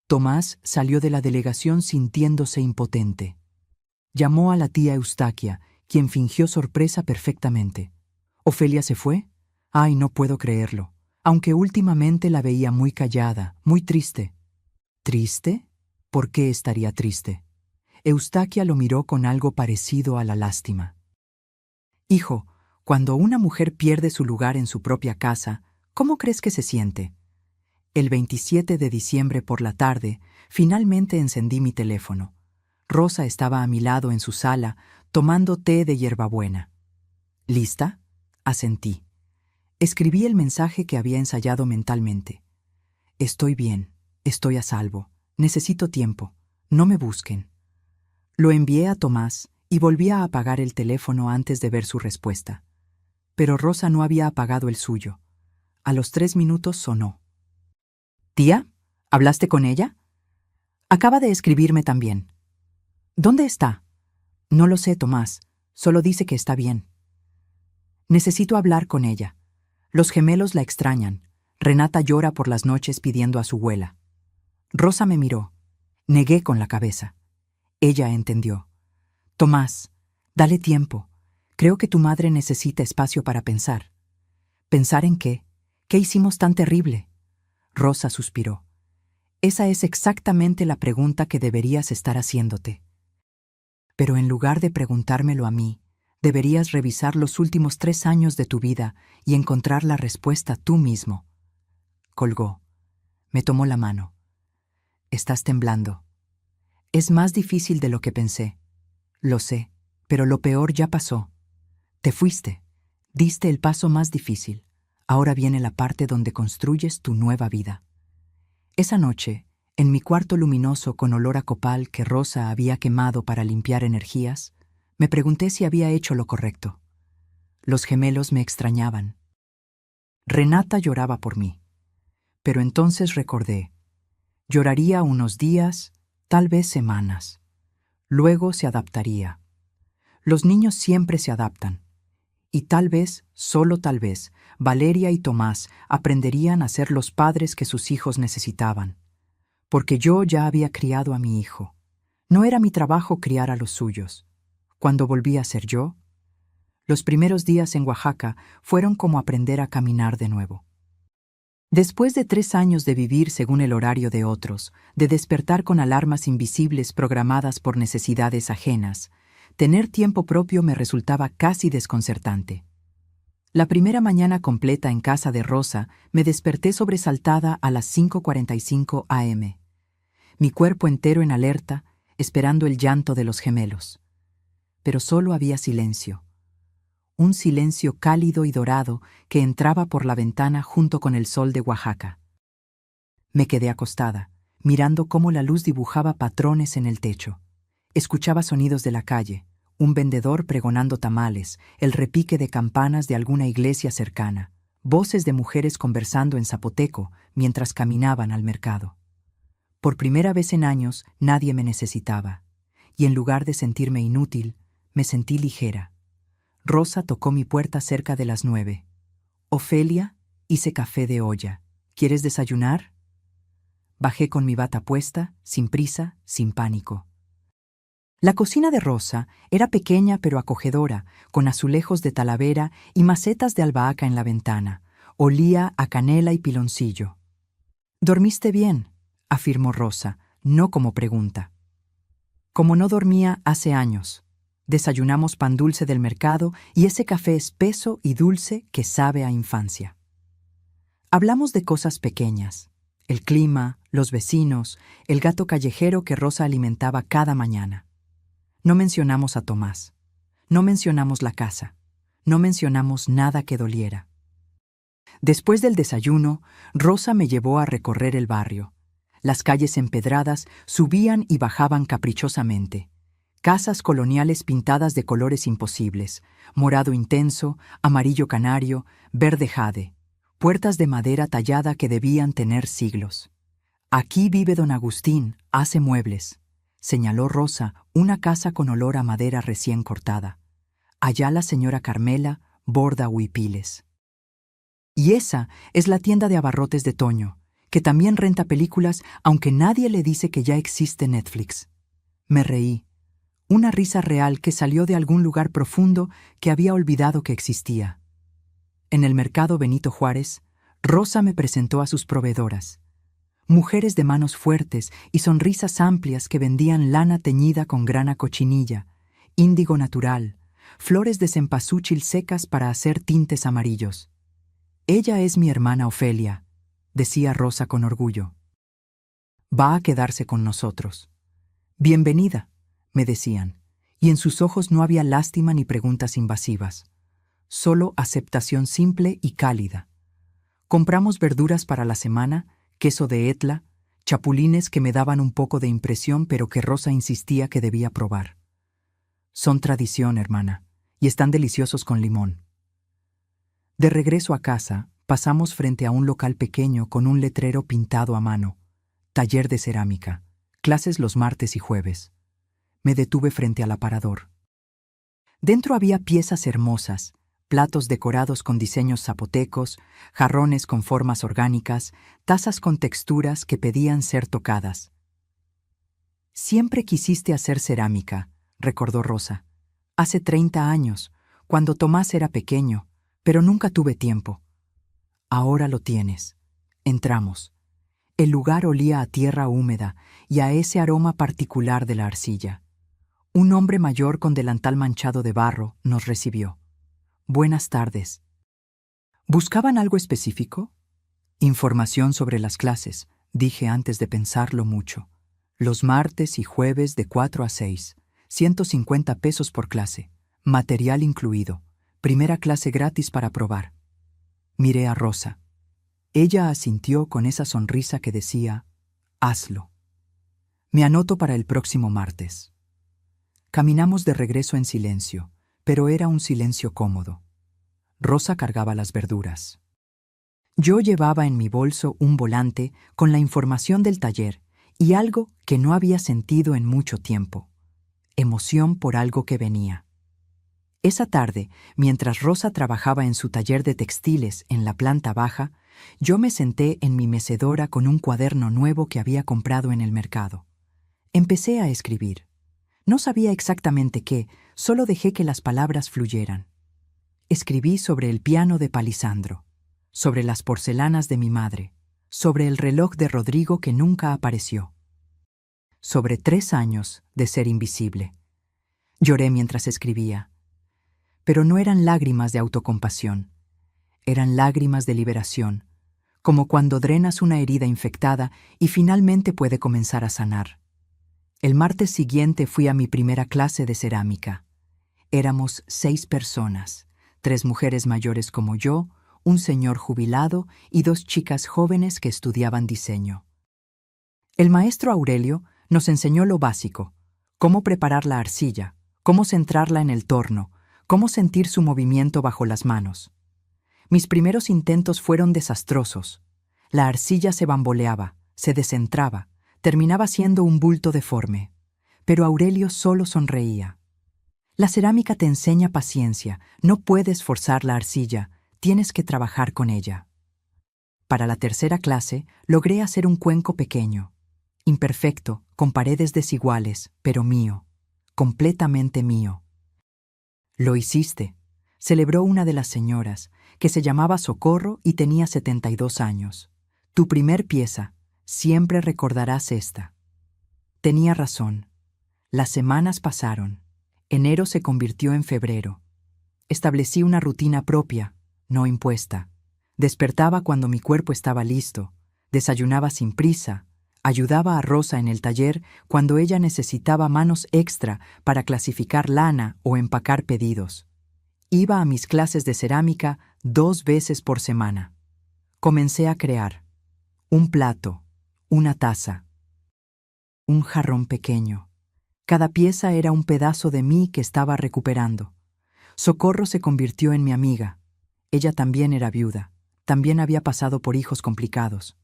S1: Tomás salió de la delegación sintiéndose impotente. Llamó a la tía Eustaquia, quien fingió sorpresa perfectamente. ¿Ofelia se fue? Ay, no puedo creerlo, aunque últimamente la veía muy callada, muy triste. ¿Triste? ¿Por qué estaría triste? Eustaquia lo miró con algo parecido a la lástima. Hijo, cuando una mujer pierde su lugar en su propia casa, ¿cómo crees que se siente? El 27 de diciembre por la tarde, finalmente encendí mi teléfono. Rosa estaba a mi lado en su sala, tomando té de hierbabuena. ¿Lista? Asentí. Escribí el mensaje que había ensayado mentalmente. Estoy bien, estoy a salvo, necesito tiempo, no me busquen. Lo envié a Tomás y volví a apagar el teléfono antes de ver su respuesta. Pero Rosa no había apagado el suyo. A los 3 minutos sonó. ¿Tía? ¿Hablaste con ella? Acaba de escribirme también. ¿Dónde está? No lo sé, Tomás. Solo dice que está bien. Necesito hablar con ella. Los gemelos la extrañan. Renata llora por las noches pidiendo a su abuela. Rosa me miró. Negué con la cabeza. Ella entendió. Tomás, dale tiempo. Creo que tu madre necesita espacio para pensar. ¿Pensar en qué? ¿Qué hicimos tan terrible? Rosa suspiró. Esa es exactamente la pregunta que deberías estar haciéndote. Pero en lugar de preguntármelo a mí, deberías revisar los últimos 3 años de tu vida y encontrar la respuesta tú mismo. Colgó. Me tomó la mano. Estás temblando. Es más difícil de lo que pensé. Lo sé, pero lo peor ya pasó. Te fuiste. Diste el paso más difícil. Ahora viene la parte donde construyes tu nueva vida. Esa noche, en mi cuarto luminoso con olor a copal que Rosa había quemado para limpiar energías, me pregunté si había hecho lo correcto. Los gemelos me extrañaban. Renata lloraba por mí. Pero entonces recordé. Lloraría unos días, tal vez semanas. Luego se adaptaría. Los niños siempre se adaptan. Y tal vez, solo tal vez, Valeria y Tomás aprenderían a ser los padres que sus hijos necesitaban. Porque yo ya había criado a mi hijo. No era mi trabajo criar a los suyos. Cuando volví a ser yo, los primeros días en Oaxaca fueron como aprender a caminar de nuevo. Después de 3 años de vivir según el horario de otros, de despertar con alarmas invisibles programadas por necesidades ajenas, tener tiempo propio me resultaba casi desconcertante. La primera mañana completa en casa de Rosa me desperté sobresaltada a las 5:45 a.m. Mi cuerpo entero en alerta, esperando el llanto de los gemelos. Pero solo había silencio. Un silencio cálido y dorado que entraba por la ventana junto con el sol de Oaxaca. Me quedé acostada, mirando cómo la luz dibujaba patrones en el techo. Escuchaba sonidos de la calle, un vendedor pregonando tamales, el repique de campanas de alguna iglesia cercana, voces de mujeres conversando en zapoteco mientras caminaban al mercado. Por primera vez en años nadie me necesitaba, y en lugar de sentirme inútil, me sentí ligera. Rosa tocó mi puerta cerca de las 9. Ofelia, hice café de olla. ¿Quieres desayunar? Bajé con mi bata puesta, sin prisa, sin pánico. La cocina de Rosa era pequeña pero acogedora, con azulejos de talavera y macetas de albahaca en la ventana. Olía a canela y piloncillo. «¿Dormiste bien?», afirmó Rosa, no como pregunta. Como no dormía hace años. Desayunamos pan dulce del mercado y ese café espeso y dulce que sabe a infancia. Hablamos de cosas pequeñas: el clima, los vecinos, el gato callejero que Rosa alimentaba cada mañana. No mencionamos a Tomás. No mencionamos la casa. No mencionamos nada que doliera. Después del desayuno, Rosa me llevó a recorrer el barrio. Las calles empedradas subían y bajaban caprichosamente. Casas coloniales pintadas de colores imposibles: morado intenso, amarillo canario, verde jade. Puertas de madera tallada que debían tener siglos. «Aquí vive don Agustín, hace muebles», señaló Rosa una casa con olor a madera recién cortada. «Allá la señora Carmela borda huipiles. Y esa es la tienda de abarrotes de Toño, que también renta películas, aunque nadie le dice que ya existe Netflix». Me reí, una risa real que salió de algún lugar profundo que había olvidado que existía. En el mercado Benito Juárez, Rosa me presentó a sus proveedoras. Mujeres de manos fuertes y sonrisas amplias que vendían lana teñida con grana cochinilla, índigo natural, flores de cempasúchil secas para hacer tintes amarillos. «Ella es mi hermana Ofelia», decía Rosa con orgullo. «Va a quedarse con nosotros». «Bienvenida», me decían, y en sus ojos no había lástima ni preguntas invasivas, solo aceptación simple y cálida. Compramos verduras para la semana, queso de Etla, chapulines que me daban un poco de impresión pero que Rosa insistía que debía probar. «Son tradición, hermana, y están deliciosos con limón». De regreso a casa, pasamos frente a un local pequeño con un letrero pintado a mano: «Taller de cerámica, clases los martes y jueves». Me detuve frente al aparador. Dentro había piezas hermosas, platos decorados con diseños zapotecos, jarrones con formas orgánicas, tazas con texturas que pedían ser tocadas. «Siempre quisiste hacer cerámica», recordó Rosa. «Hace 30 años, cuando Tomás era pequeño, pero nunca tuve tiempo». «Ahora lo tienes». Entramos. El lugar olía a tierra húmeda y a ese aroma particular de la arcilla. Un hombre mayor con delantal manchado de barro nos recibió. «Buenas tardes». «¿Buscaban algo específico?» «Información sobre las clases», dije antes de pensarlo mucho. «Los martes y jueves de 4 a 6, 150 pesos por clase, material incluido, primera clase gratis para probar». Miré a Rosa. Ella asintió con esa sonrisa que decía: «Hazlo». «Me anoto para el próximo martes». Caminamos de regreso en silencio, pero era un silencio cómodo. Rosa cargaba las verduras. Yo llevaba en mi bolso un volante con la información del taller y algo que no había sentido en mucho tiempo: emoción por algo que venía. Esa tarde, mientras Rosa trabajaba en su taller de textiles en la planta baja, yo me senté en mi mecedora con un cuaderno nuevo que había comprado en el mercado. Empecé a escribir. No sabía exactamente qué, solo dejé que las palabras fluyeran. Escribí sobre el piano de Palisandro, sobre las porcelanas de mi madre, sobre el reloj de Rodrigo que nunca apareció, sobre 3 años de ser invisible. Lloré mientras escribía, pero no eran lágrimas de autocompasión, eran lágrimas de liberación, como cuando drenas una herida infectada y finalmente puede comenzar a sanar. El martes siguiente fui a mi primera clase de cerámica. Éramos 6 personas, 3 mujeres mayores como yo, un señor jubilado y 2 chicas jóvenes que estudiaban diseño. El maestro Aurelio nos enseñó lo básico: cómo preparar la arcilla, cómo centrarla en el torno, cómo sentir su movimiento bajo las manos. Mis primeros intentos fueron desastrosos. La arcilla se bamboleaba, se descentraba, terminaba siendo un bulto deforme. Pero Aurelio solo sonreía. La cerámica te enseña paciencia, no puedes forzar la arcilla, tienes que trabajar con ella. Para la tercera clase, logré hacer un cuenco pequeño, imperfecto, con paredes desiguales, pero mío, completamente mío. Lo hiciste, celebró una de las señoras, que se llamaba Socorro y tenía 72 años. Tu primer pieza, siempre recordarás esta. Tenía razón. Las semanas pasaron. Enero se convirtió en febrero. Establecí una rutina propia, no impuesta. Despertaba cuando mi cuerpo estaba listo, desayunaba sin prisa, ayudaba a Rosa en el taller cuando ella necesitaba manos extra para clasificar lana o empacar pedidos. Iba a mis clases de cerámica 2 veces por semana. Comencé a crear un plato, una taza, un jarrón pequeño. Cada pieza era un pedazo de mí que estaba recuperando. Socorro se convirtió en mi amiga. Ella también era viuda. También había pasado por hijos complicados.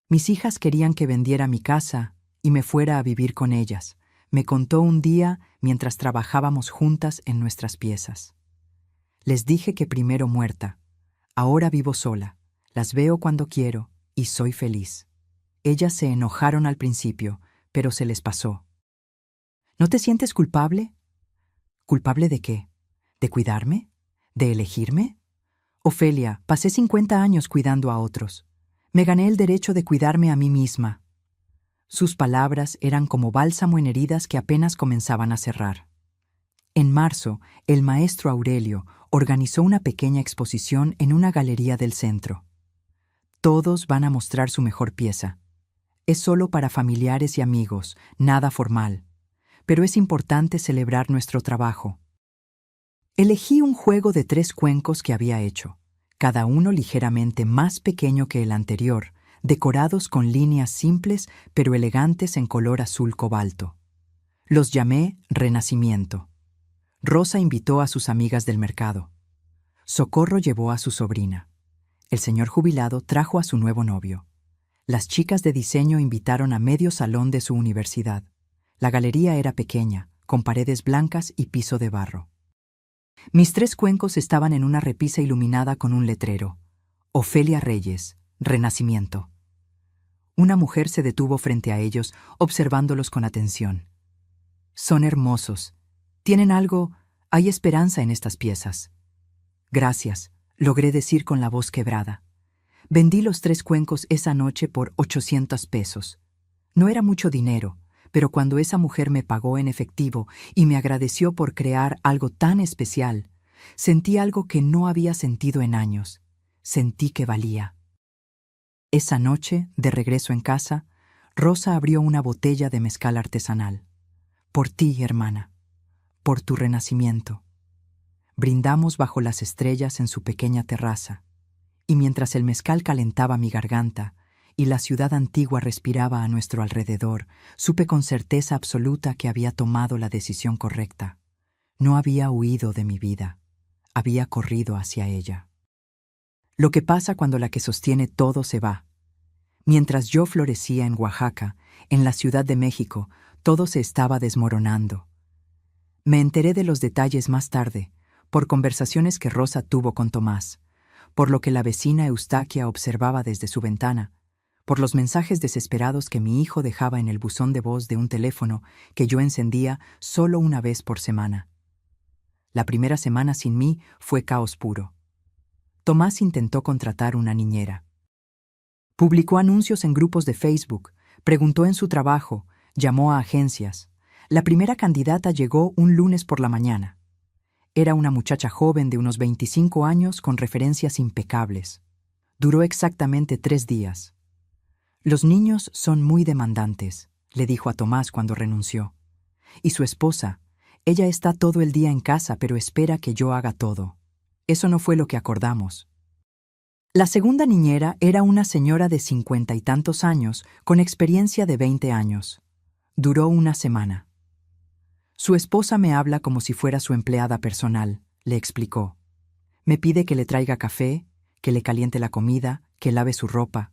S1: Mis hijas querían que vendiera mi casa y me fuera a vivir con ellas. Me contó un día mientras trabajábamos juntas en nuestras piezas. Les dije que primero muerta. Ahora vivo sola. Las veo cuando quiero y soy feliz. Ellas se enojaron al principio, pero se les pasó. ¿No te sientes culpable? ¿Culpable de qué? ¿De cuidarme? ¿De elegirme? Ofelia, pasé 50 años cuidando a otros. Me gané el derecho de cuidarme a mí misma. Sus palabras eran como bálsamo en heridas que apenas comenzaban a cerrar. En marzo, el maestro Aurelio organizó una pequeña exposición en una galería del centro. Todos van a mostrar su mejor pieza. Es solo para familiares y amigos, nada formal. Pero es importante celebrar nuestro trabajo. Elegí un juego de 3 cuencos que había hecho, cada uno ligeramente más pequeño que el anterior, decorados con líneas simples pero elegantes en color azul cobalto. Los llamé Renacimiento. Rosa invitó a sus amigas del mercado. Socorro llevó a su sobrina. El señor jubilado trajo a su nuevo novio. Las chicas de diseño invitaron a medio salón de su universidad. La galería era pequeña, con paredes blancas y piso de barro. Mis 3 cuencos estaban en una repisa iluminada con un letrero. Ofelia Reyes, Renacimiento. Una mujer se detuvo frente a ellos, observándolos con atención. Son hermosos. Tienen algo. Hay esperanza en estas piezas. Gracias, logré decir con la voz quebrada. Vendí los 3 cuencos esa noche por 800 pesos. No era mucho dinero, pero cuando esa mujer me pagó en efectivo y me agradeció por crear algo tan especial, sentí algo que no había sentido en años. Sentí que valía. Esa noche, de regreso en casa, Rosa abrió una botella de mezcal artesanal. Por ti, hermana. Por tu renacimiento. Brindamos bajo las estrellas en su pequeña terraza, y mientras el mezcal calentaba mi garganta y la ciudad antigua respiraba a nuestro alrededor, supe con certeza absoluta que había tomado la decisión correcta. No había huido de mi vida, había corrido hacia ella. Lo que pasa cuando la que sostiene todo se va. Mientras yo florecía en Oaxaca, en la Ciudad de México, todo se estaba desmoronando. Me enteré de los detalles más tarde, por conversaciones que Rosa tuvo con Tomás, por lo que la vecina Eustaquia observaba desde su ventana, por los mensajes desesperados que mi hijo dejaba en el buzón de voz de un teléfono que yo encendía solo una vez por semana. La primera semana sin mí fue caos puro. Tomás intentó contratar una niñera. Publicó anuncios en grupos de Facebook, preguntó en su trabajo, llamó a agencias. La primera candidata llegó un lunes por la mañana. Era una muchacha joven de unos 25 años con referencias impecables. Duró exactamente 3 días. Los niños son muy demandantes, le dijo a Tomás cuando renunció. Y su esposa, ella está todo el día en casa pero espera que yo haga todo. Eso no fue lo que acordamos. La segunda niñera era una señora de 50 y tantos años con experiencia de 20 años. Duró una semana. Su esposa me habla como si fuera su empleada personal, le explicó. Me pide que le traiga café, que le caliente la comida, que lave su ropa.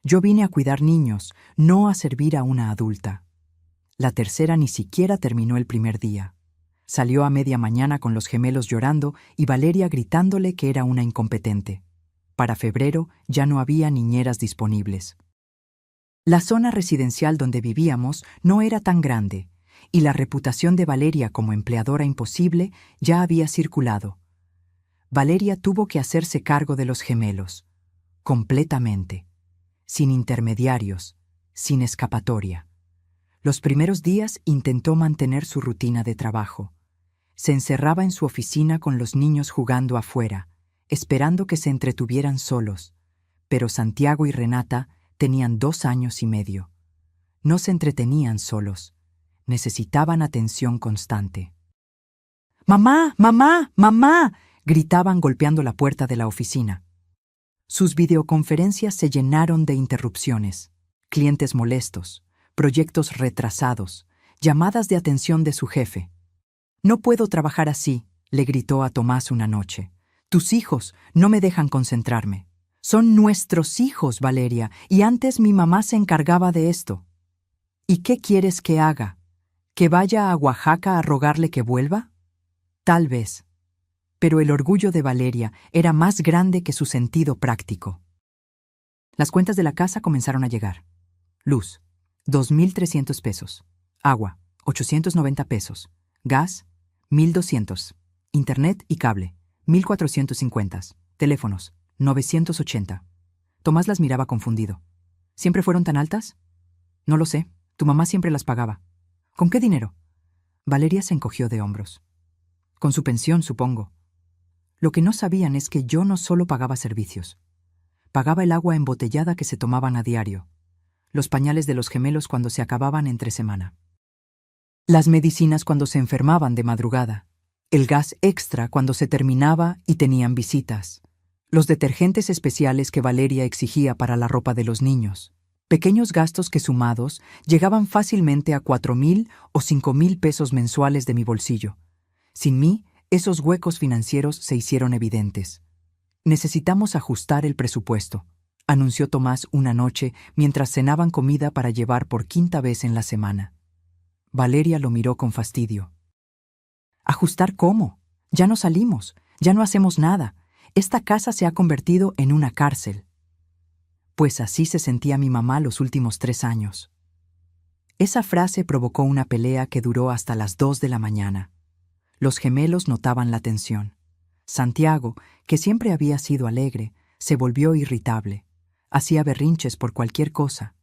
S1: Yo vine a cuidar niños, no a servir a una adulta. La tercera ni siquiera terminó el primer día. Salió a media mañana con los gemelos llorando y Valeria gritándole que era una incompetente. Para febrero ya no había niñeras disponibles. La zona residencial donde vivíamos no era tan grande, y la reputación de Valeria como empleadora imposible ya había circulado. Valeria tuvo que hacerse cargo de los gemelos, completamente, sin intermediarios, sin escapatoria. Los primeros días intentó mantener su rutina de trabajo. Se encerraba en su oficina con los niños jugando afuera, esperando que se entretuvieran solos, pero Santiago y Renata tenían 2 años y medio. No se entretenían solos, necesitaban atención constante. ¡Mamá! ¡Mamá! ¡Mamá!, gritaban golpeando la puerta de la oficina. Sus videoconferencias se llenaron de interrupciones, clientes molestos, proyectos retrasados, llamadas de atención de su jefe. «No puedo trabajar así», le gritó a Tomás una noche. «Tus hijos no me dejan concentrarme. Son nuestros hijos, Valeria, y antes mi mamá se encargaba de esto. ¿Y qué quieres que haga? ¿Que vaya a Oaxaca a rogarle que vuelva? Tal vez». Pero el orgullo de Valeria era más grande que su sentido práctico. Las cuentas de la casa comenzaron a llegar. Luz, 2.300 pesos. Agua, 890 pesos. Gas, 1.200. Internet y cable, 1.450. Teléfonos, 980. Tomás las miraba confundido. ¿Siempre fueron tan altas? No lo sé. Tu mamá siempre las pagaba. ¿Con qué dinero? Valeria se encogió de hombros. Con su pensión, supongo. Lo que no sabían es que yo no solo pagaba servicios. Pagaba el agua embotellada que se tomaban a diario, los pañales de los gemelos cuando se acababan entre semana, las medicinas cuando se enfermaban de madrugada, el gas extra cuando se terminaba y tenían visitas, los detergentes especiales que Valeria exigía para la ropa de los niños, pequeños gastos que sumados llegaban fácilmente a 4.000 o 5.000 pesos mensuales de mi bolsillo. Sin mí, esos huecos financieros se hicieron evidentes. «Necesitamos ajustar el presupuesto», anunció Tomás una noche mientras cenaban comida para llevar por 5ª vez en la semana. Valeria lo miró con fastidio. «¿Ajustar cómo? Ya no salimos, ya no hacemos nada. Esta casa se ha convertido en una cárcel». Pues así se sentía mi mamá los últimos 3 años. Esa frase provocó una pelea que duró hasta las 2 de la mañana. Los gemelos notaban la tensión. Santiago, que siempre había sido alegre, se volvió irritable. Hacía berrinches por cualquier cosa.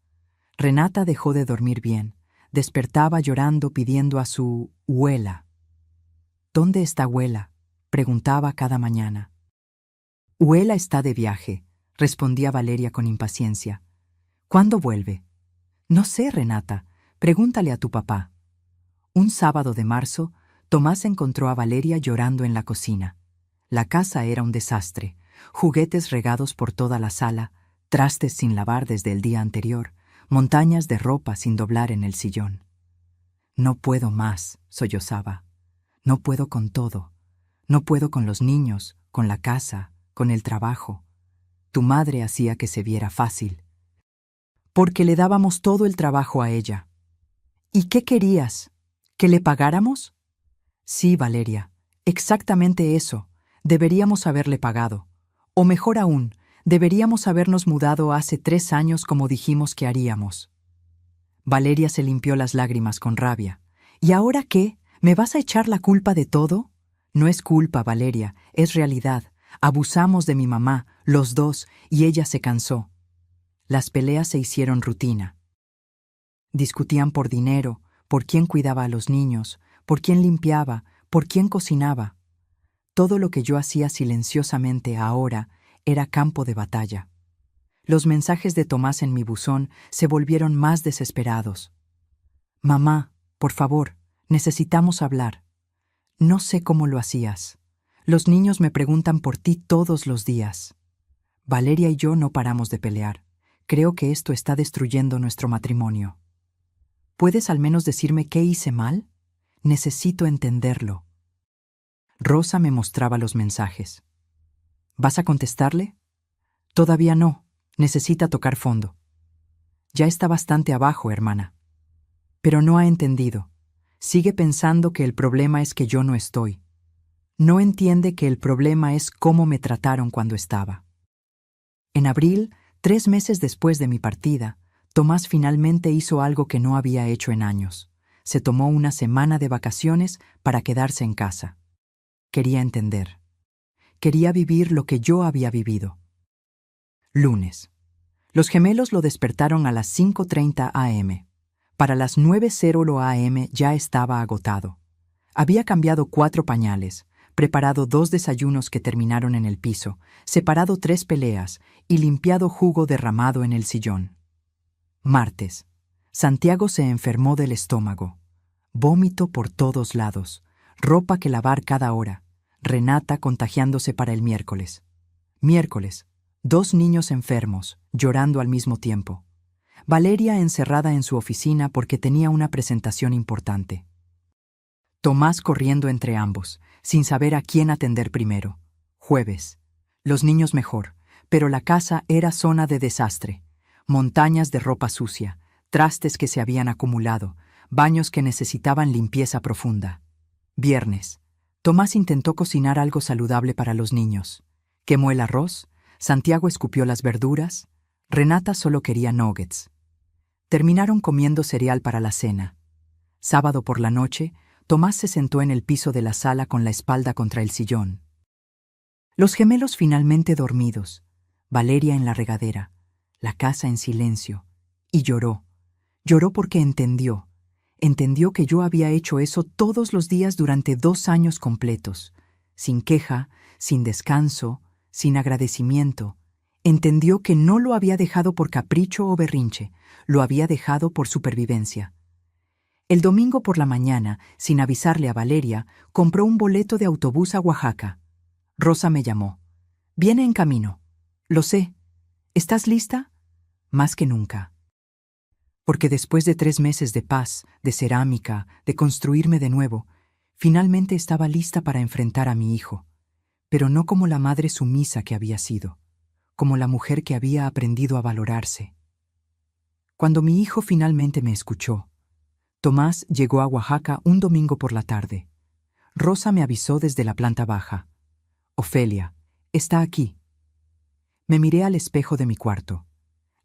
S1: Renata dejó de dormir bien. Despertaba llorando pidiendo a su Huela. «¿Dónde está Huela?», preguntaba cada mañana. «Huela está de viaje», respondía Valeria con impaciencia. «¿Cuándo vuelve?» «No sé, Renata. Pregúntale a tu papá». Un sábado de marzo, Tomás encontró a Valeria llorando en la cocina. La casa era un desastre, juguetes regados por toda la sala, trastes sin lavar desde el día anterior, montañas de ropa sin doblar en el sillón. «No puedo más», sollozaba. «No puedo con todo. No puedo con los niños, con la casa, con el trabajo. Tu madre hacía que se viera fácil. Porque le dábamos todo el trabajo a ella». «¿Y qué querías? ¿Que le pagáramos?» «Sí, Valeria, exactamente eso. Deberíamos haberle pagado. O mejor aún, deberíamos habernos mudado hace 3 años como dijimos que haríamos». Valeria se limpió las lágrimas con rabia. «¿Y ahora qué? ¿Me vas a echar la culpa de todo?» «No es culpa, Valeria, es realidad. Abusamos de mi mamá, los dos, y ella se cansó». Las peleas se hicieron rutina. Discutían por dinero, por quién cuidaba a los niños, por quién limpiaba, por quién cocinaba. Todo lo que yo hacía silenciosamente ahora era campo de batalla. Los mensajes de Tomás en mi buzón se volvieron más desesperados. «Mamá, por favor, necesitamos hablar. No sé cómo lo hacías. Los niños me preguntan por ti todos los días. Valeria y yo no paramos de pelear. Creo que esto está destruyendo nuestro matrimonio. ¿Puedes al menos decirme qué hice mal? Necesito entenderlo». Rosa me mostraba los mensajes. «¿Vas a contestarle?» «Todavía no. Necesita tocar fondo». «Ya está bastante abajo, hermana». «Pero no ha entendido. Sigue pensando que el problema es que yo no estoy. No entiende que el problema es cómo me trataron cuando estaba». En abril, 3 meses después de mi partida, Tomás finalmente hizo algo que no había hecho en años. Se tomó una semana de vacaciones para quedarse en casa. Quería entender. Quería vivir lo que yo había vivido. Lunes. Los gemelos lo despertaron a las 5:30 a.m. Para las 9:00 a.m. ya estaba agotado. Había cambiado 4 pañales, preparado 2 desayunos que terminaron en el piso, separado 3 peleas y limpiado jugo derramado en el sillón. Martes. Santiago se enfermó del estómago. Vómito por todos lados, ropa que lavar cada hora. Renata contagiándose para el miércoles. Miércoles. 2 niños enfermos, llorando al mismo tiempo. Valeria encerrada en su oficina porque tenía una presentación importante. Tomás corriendo entre ambos, sin saber a quién atender primero. Jueves. Los niños mejor, pero la casa era zona de desastre. Montañas de ropa sucia, trastes que se habían acumulado, baños que necesitaban limpieza profunda. Viernes. Tomás intentó cocinar algo saludable para los niños. Quemó el arroz, Santiago escupió las verduras, Renata solo quería nuggets. Terminaron comiendo cereal para la cena. Sábado por la noche, Tomás se sentó en el piso de la sala con la espalda contra el sillón. Los gemelos finalmente dormidos, Valeria en la regadera, la casa en silencio, y lloró. Lloró porque entendió. Entendió que yo había hecho eso todos los días durante 2 años completos, sin queja, sin descanso, sin agradecimiento. Entendió que no lo había dejado por capricho o berrinche, lo había dejado por supervivencia. El domingo por la mañana, sin avisarle a Valeria, compró un boleto de autobús a Oaxaca. Rosa me llamó. Viene en camino. Lo sé. ¿Estás lista? Más que nunca. Porque después de 3 meses de paz, de cerámica, de construirme de nuevo, finalmente estaba lista para enfrentar a mi hijo, pero no como la madre sumisa que había sido, como la mujer que había aprendido a valorarse. Cuando mi hijo finalmente me escuchó, Tomás llegó a Oaxaca un domingo por la tarde. Rosa me avisó desde la planta baja. Ofelia, está aquí. Me miré al espejo de mi cuarto.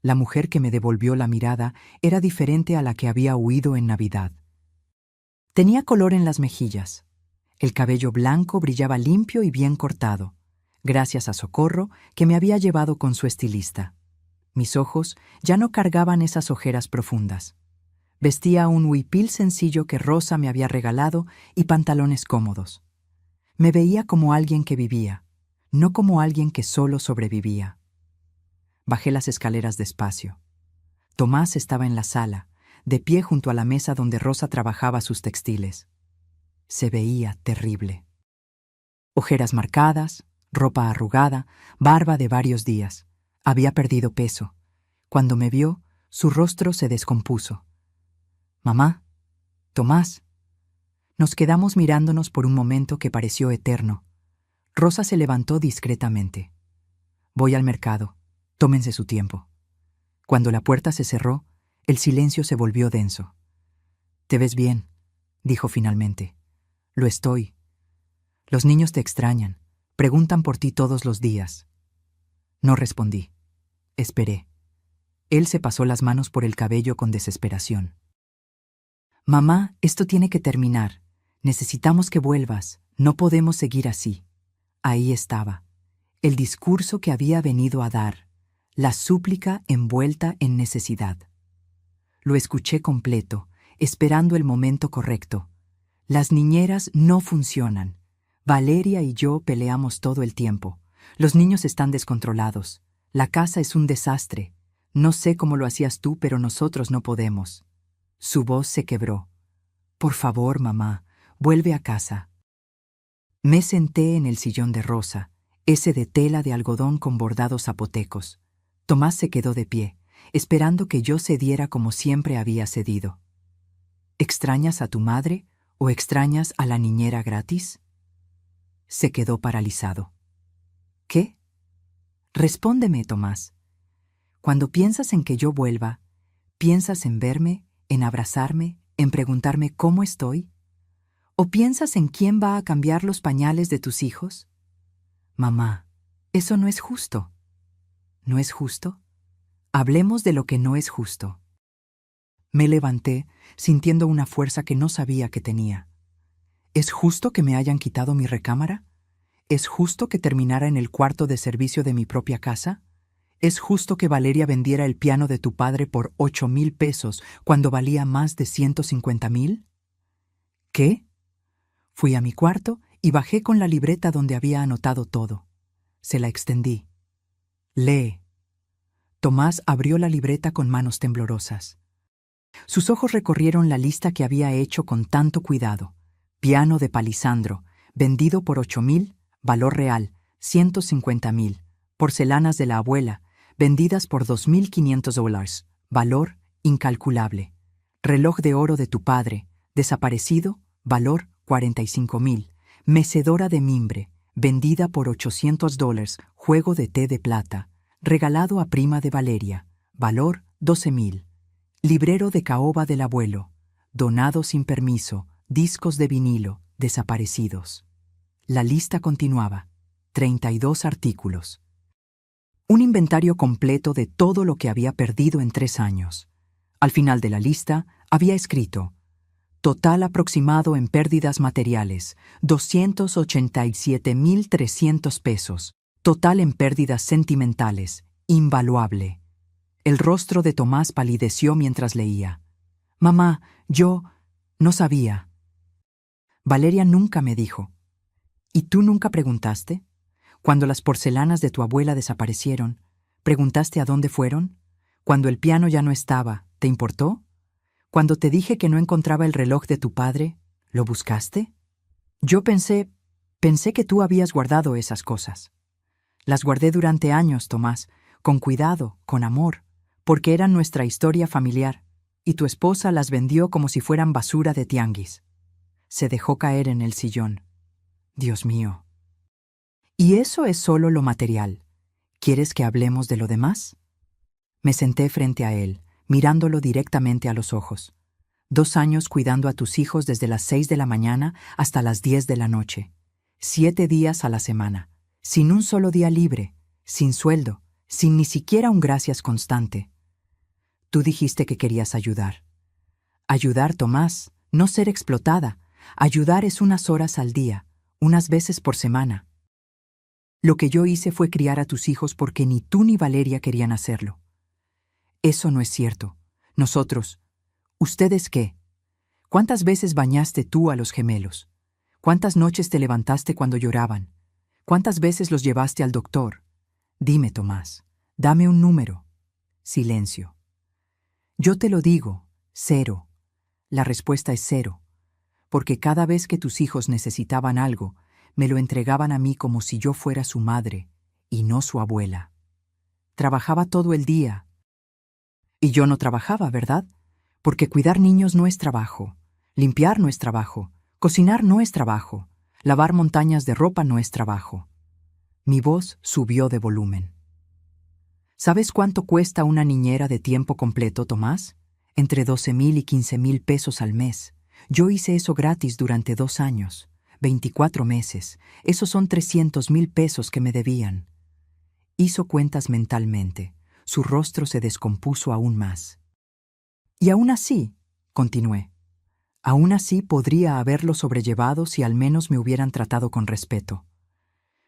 S1: La mujer que me devolvió la mirada era diferente a la que había huido en Navidad. Tenía color en las mejillas. El cabello blanco brillaba limpio y bien cortado, gracias a Socorro, que me había llevado con su estilista. Mis ojos ya no cargaban esas ojeras profundas. Vestía un huipil sencillo que Rosa me había regalado y pantalones cómodos. Me veía como alguien que vivía, no como alguien que solo sobrevivía. Bajé las escaleras despacio. Tomás estaba en la sala, de pie junto a la mesa donde Rosa trabajaba sus textiles. Se veía terrible. Ojeras marcadas, ropa arrugada, barba de varios días. Había perdido peso. Cuando me vio, su rostro se descompuso. «Mamá, Tomás». Nos quedamos mirándonos por un momento que pareció eterno. Rosa se levantó discretamente. «Voy al mercado. Tómense su tiempo». Cuando la puerta se cerró, el silencio se volvió denso. «Te ves bien», dijo finalmente. «Lo estoy. Los niños te extrañan. Preguntan por ti todos los días». No respondí. Esperé. Él se pasó las manos por el cabello con desesperación. «Mamá, esto tiene que terminar. Necesitamos que vuelvas. No podemos seguir así». Ahí estaba. El discurso que había venido a dar. La súplica envuelta en necesidad. Lo escuché completo, esperando el momento correcto. Las niñeras no funcionan. Valeria y yo peleamos todo el tiempo. Los niños están descontrolados. La casa es un desastre. No sé cómo lo hacías tú, pero nosotros no podemos. Su voz se quebró. «Por favor, mamá, vuelve a casa». Me senté en el sillón de Rosa, ese de tela de algodón con bordados zapotecos. Tomás se quedó de pie, esperando que yo cediera como siempre había cedido. «¿Extrañas a tu madre o extrañas a la niñera gratis?» Se quedó paralizado. «¿Qué? Respóndeme, Tomás. Cuando piensas en que yo vuelva, ¿piensas en verme, en abrazarme, en preguntarme cómo estoy? ¿O piensas en quién va a cambiar los pañales de tus hijos? Mamá, eso no es justo». ¿No es justo? Hablemos de lo que no es justo. Me levanté, sintiendo una fuerza que no sabía que tenía. ¿Es justo que me hayan quitado mi recámara? ¿Es justo que terminara en el cuarto de servicio de mi propia casa? ¿Es justo que Valeria vendiera el piano de tu padre por 8,000 pesos cuando valía más de 150,000? ¿Qué? Fui a mi cuarto y bajé con la libreta donde había anotado todo. Se la extendí. Lee. Tomás abrió la libreta con manos temblorosas. Sus ojos recorrieron la lista que había hecho con tanto cuidado. Piano de Palisandro, vendido por 8,000, valor real, 150,000. Porcelanas de la abuela, vendidas por $2,500, valor incalculable. Reloj de oro de tu padre, desaparecido, valor 45,000. Mecedora de mimbre, vendida por $800, juego de té de plata, regalado a prima de Valeria, valor 12,000. Librero de caoba del abuelo, donado sin permiso, discos de vinilo, desaparecidos. La lista continuaba. 32 artículos. Un inventario completo de todo lo que había perdido en 3 años. Al final de la lista había escrito: total aproximado en pérdidas materiales, 287,300 pesos. Total en pérdidas sentimentales, invaluable. El rostro de Tomás palideció mientras leía. Mamá, yo no sabía. Valeria nunca me dijo. ¿Y tú nunca preguntaste? Cuando las porcelanas de tu abuela desaparecieron, ¿preguntaste a dónde fueron? Cuando el piano ya no estaba, ¿te importó? Cuando te dije que no encontraba el reloj de tu padre, ¿lo buscaste? Yo pensé que tú habías guardado esas cosas. Las guardé durante años, Tomás, con cuidado, con amor, porque eran nuestra historia familiar, y tu esposa las vendió como si fueran basura de tianguis. Se dejó caer en el sillón. Dios mío. Y eso es solo lo material. ¿Quieres que hablemos de lo demás? Me senté frente a él, mirándolo directamente a los ojos. 2 años cuidando a tus hijos desde las 6 de la mañana hasta las 10 de la noche. 7 días a la semana, sin un solo día libre, sin sueldo, sin ni siquiera un gracias constante. Tú dijiste que querías ayudar. Ayudar, Tomás, no ser explotada. Ayudar es unas horas al día, unas veces por semana. Lo que yo hice fue criar a tus hijos porque ni tú ni Valeria querían hacerlo. Eso no es cierto. Nosotros. ¿Ustedes qué? ¿Cuántas veces bañaste tú a los gemelos? ¿Cuántas noches te levantaste cuando lloraban? ¿Cuántas veces los llevaste al doctor? Dime, Tomás, dame un número. Silencio. Yo te lo digo, 0. La respuesta es 0, porque cada vez que tus hijos necesitaban algo, me lo entregaban a mí como si yo fuera su madre y no su abuela. Trabajaba todo el día. Y yo no trabajaba, ¿verdad? Porque cuidar niños no es trabajo, limpiar no es trabajo, cocinar no es trabajo, lavar montañas de ropa no es trabajo. Mi voz subió de volumen. ¿Sabes cuánto cuesta una niñera de tiempo completo, Tomás? Entre 12,000 y 15,000 pesos al mes. Yo hice eso gratis durante 2 años, 24 meses. Esos son 300,000 pesos que me debían. Hizo cuentas mentalmente. Su rostro se descompuso aún más. Y aún así, continué, aún así podría haberlo sobrellevado si al menos me hubieran tratado con respeto.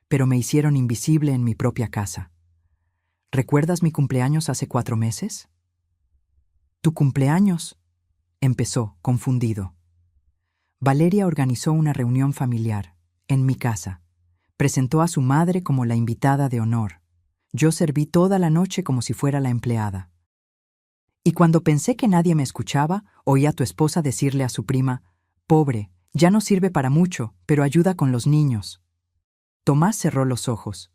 S1: Pero me hicieron invisible en mi propia casa. ¿Recuerdas mi cumpleaños hace 4 meses? ¿Tu cumpleaños? Empezó, confundido. Valeria organizó una reunión familiar, en mi casa. Presentó a su madre como la invitada de honor. Yo serví toda la noche como si fuera la empleada. Y cuando pensé que nadie me escuchaba, oí a tu esposa decirle a su prima: «Pobre, ya no sirve para mucho, pero ayuda con los niños». Tomás cerró los ojos.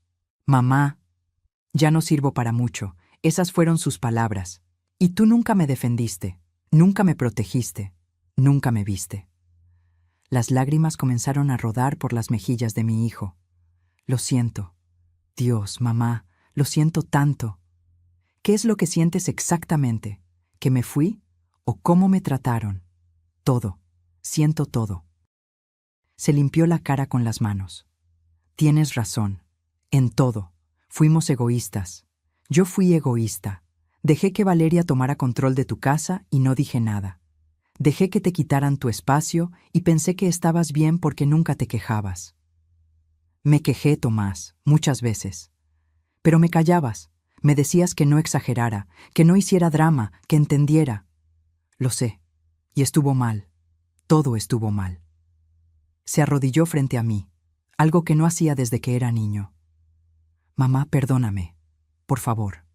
S1: «Mamá, ya no sirvo para mucho». Esas fueron sus palabras. Y tú nunca me defendiste, nunca me protegiste, nunca me viste. Las lágrimas comenzaron a rodar por las mejillas de mi hijo. Lo siento. Dios, mamá, lo siento tanto. ¿Qué es lo que sientes exactamente? ¿Que me fui? ¿O cómo me trataron? Todo. Siento todo. Se limpió la cara con las manos. Tienes razón. En todo. Fuimos egoístas. Yo fui egoísta. Dejé que Valeria tomara control de tu casa y no dije nada. Dejé que te quitaran tu espacio y pensé que estabas bien porque nunca te quejabas. Me quejé, Tomás, muchas veces. Pero me callabas. Me decías que no exagerara, que no hiciera drama, que entendiera. Lo sé. Y estuvo mal. Todo estuvo mal. Se arrodilló frente a mí, algo que no hacía desde que era niño. Mamá, perdóname. Por favor.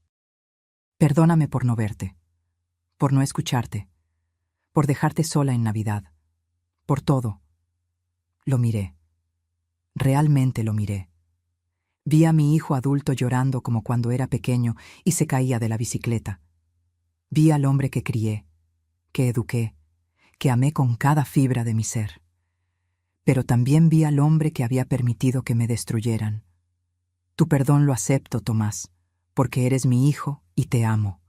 S1: Perdóname por no verte, por no escucharte, por dejarte sola en Navidad, por todo. Lo miré. Realmente lo miré. Vi a mi hijo adulto llorando como cuando era pequeño y se caía de la bicicleta. Vi al hombre que crié, que eduqué, que amé con cada fibra de mi ser. Pero también vi al hombre que había permitido que me destruyeran. Tu perdón lo acepto, Tomás, porque eres mi hijo y te amo.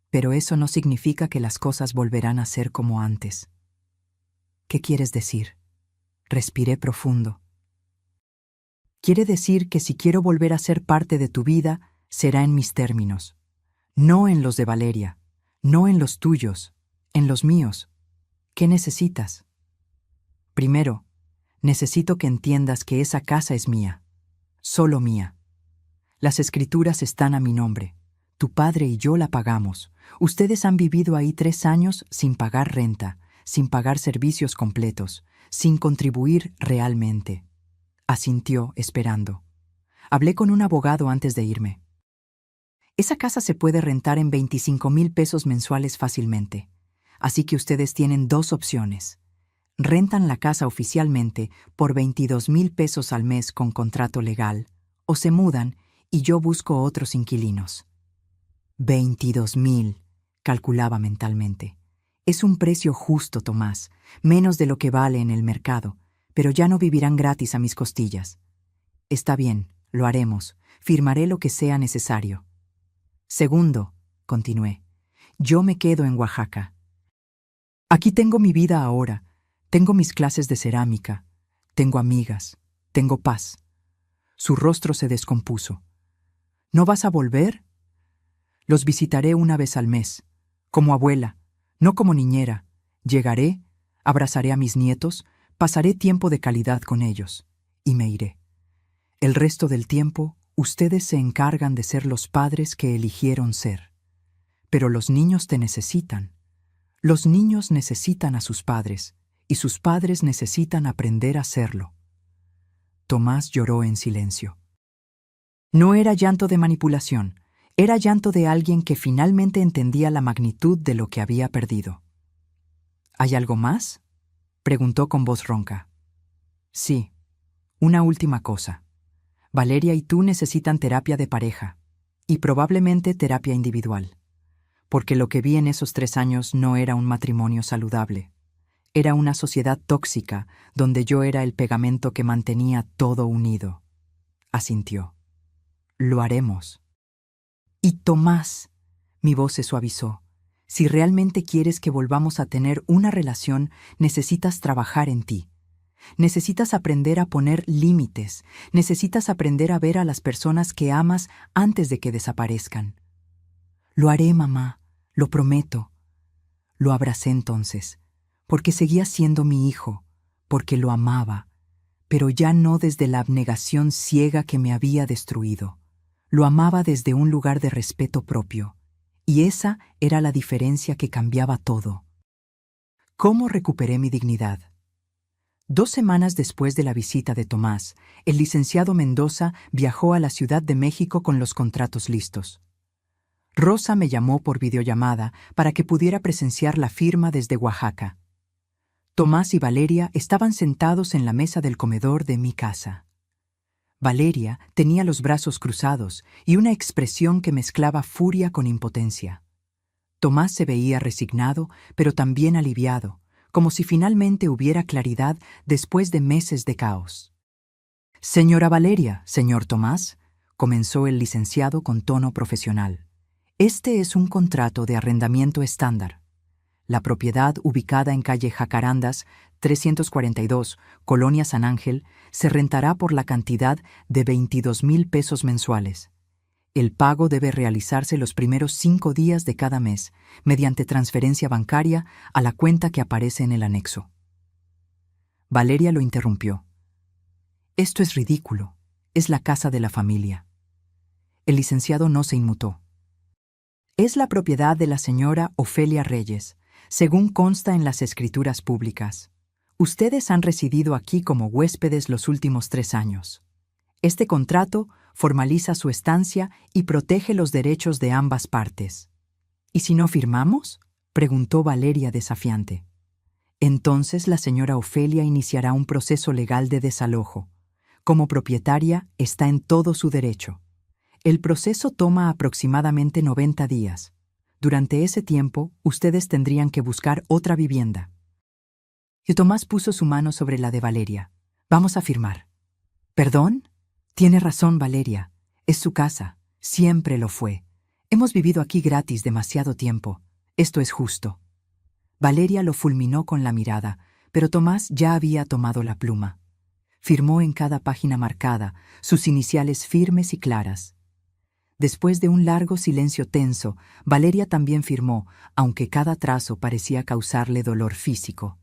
S1: Pero eso no significa que las cosas volverán a ser como antes. ¿Qué quieres decir? Respiré profundo. Quiere decir que si quiero volver a ser parte de tu vida, será en mis términos. No en los de Valeria, no en los tuyos, en los míos. ¿Qué necesitas? Primero, necesito que entiendas que esa casa es mía, solo mía. Las escrituras están a mi nombre. Tu padre y yo la pagamos. Ustedes han vivido ahí 3 años sin pagar renta, sin pagar servicios completos, sin contribuir realmente. Asintió, esperando. Hablé con un abogado antes de irme. Esa casa se puede rentar en 25,000 pesos mensuales fácilmente. Así que ustedes tienen 2 opciones. Rentan la casa oficialmente por 22,000 pesos al mes con contrato legal, o se mudan y yo busco otros inquilinos. 22,000, calculaba mentalmente. Es un precio justo, Tomás, menos de lo que vale en el mercado, pero ya no vivirán gratis a mis costillas. Está bien, lo haremos, firmaré lo que sea necesario. Segundo, continué, yo me quedo en Oaxaca. Aquí tengo mi vida ahora, tengo mis clases de cerámica, tengo amigas, tengo paz. Su rostro se descompuso. ¿No vas a volver? Los visitaré una vez al mes, como abuela, no como niñera. Llegaré, abrazaré a mis nietos, pasaré tiempo de calidad con ellos, y me iré. El resto del tiempo, ustedes se encargan de ser los padres que eligieron ser. Pero los niños te necesitan. Los niños necesitan a sus padres, y sus padres necesitan aprender a serlo. Tomás lloró en silencio. No era llanto de manipulación, era llanto de alguien que finalmente entendía la magnitud de lo que había perdido. ¿Hay algo más?, preguntó con voz ronca. Sí, una última cosa. Valeria y tú necesitan terapia de pareja, y probablemente terapia individual, porque lo que vi en esos 3 años no era un matrimonio saludable. Era una sociedad tóxica donde yo era el pegamento que mantenía todo unido. Asintió. Lo haremos. Y Tomás, mi voz se suavizó, si realmente quieres que volvamos a tener una relación, necesitas trabajar en ti. Necesitas aprender a poner límites, necesitas aprender a ver a las personas que amas antes de que desaparezcan. Lo haré, mamá, lo prometo. Lo abracé entonces, porque seguía siendo mi hijo, porque lo amaba, pero ya no desde la abnegación ciega que me había destruido. Lo amaba desde un lugar de respeto propio, y esa era la diferencia que cambiaba todo. ¿Cómo recuperé mi dignidad? 2 semanas después de la visita de Tomás, el licenciado Mendoza viajó a la Ciudad de México con los contratos listos. Rosa me llamó por videollamada para que pudiera presenciar la firma desde Oaxaca. Tomás y Valeria estaban sentados en la mesa del comedor de mi casa. Valeria tenía los brazos cruzados y una expresión que mezclaba furia con impotencia. Tomás se veía resignado, pero también aliviado, como si finalmente hubiera claridad después de meses de caos. «Señora Valeria, señor Tomás», comenzó el licenciado con tono profesional. «Este es un contrato de arrendamiento estándar. La propiedad, ubicada en calle Jacarandas, 342, Colonia San Ángel, se rentará por la cantidad de 22,000 pesos mensuales. El pago debe realizarse los primeros 5 días de cada mes, mediante transferencia bancaria a la cuenta que aparece en el anexo. Valeria lo interrumpió. Esto es ridículo. Es la casa de la familia. El licenciado no se inmutó. Es la propiedad de la señora Ofelia Reyes, según consta en las escrituras públicas. Ustedes han residido aquí como huéspedes los últimos 3 años. Este contrato formaliza su estancia y protege los derechos de ambas partes. ¿Y si no firmamos?, preguntó Valeria desafiante. Entonces la señora Ofelia iniciará un proceso legal de desalojo. Como propietaria, está en todo su derecho. El proceso toma aproximadamente 90 días. Durante ese tiempo, ustedes tendrían que buscar otra vivienda. Y Tomás puso su mano sobre la de Valeria. Vamos a firmar. ¿Perdón? Tiene razón, Valeria. Es su casa. Siempre lo fue. Hemos vivido aquí gratis demasiado tiempo. Esto es justo. Valeria lo fulminó con la mirada, pero Tomás ya había tomado la pluma. Firmó en cada página marcada, sus iniciales firmes y claras. Después de un largo silencio tenso, Valeria también firmó, aunque cada trazo parecía causarle dolor físico.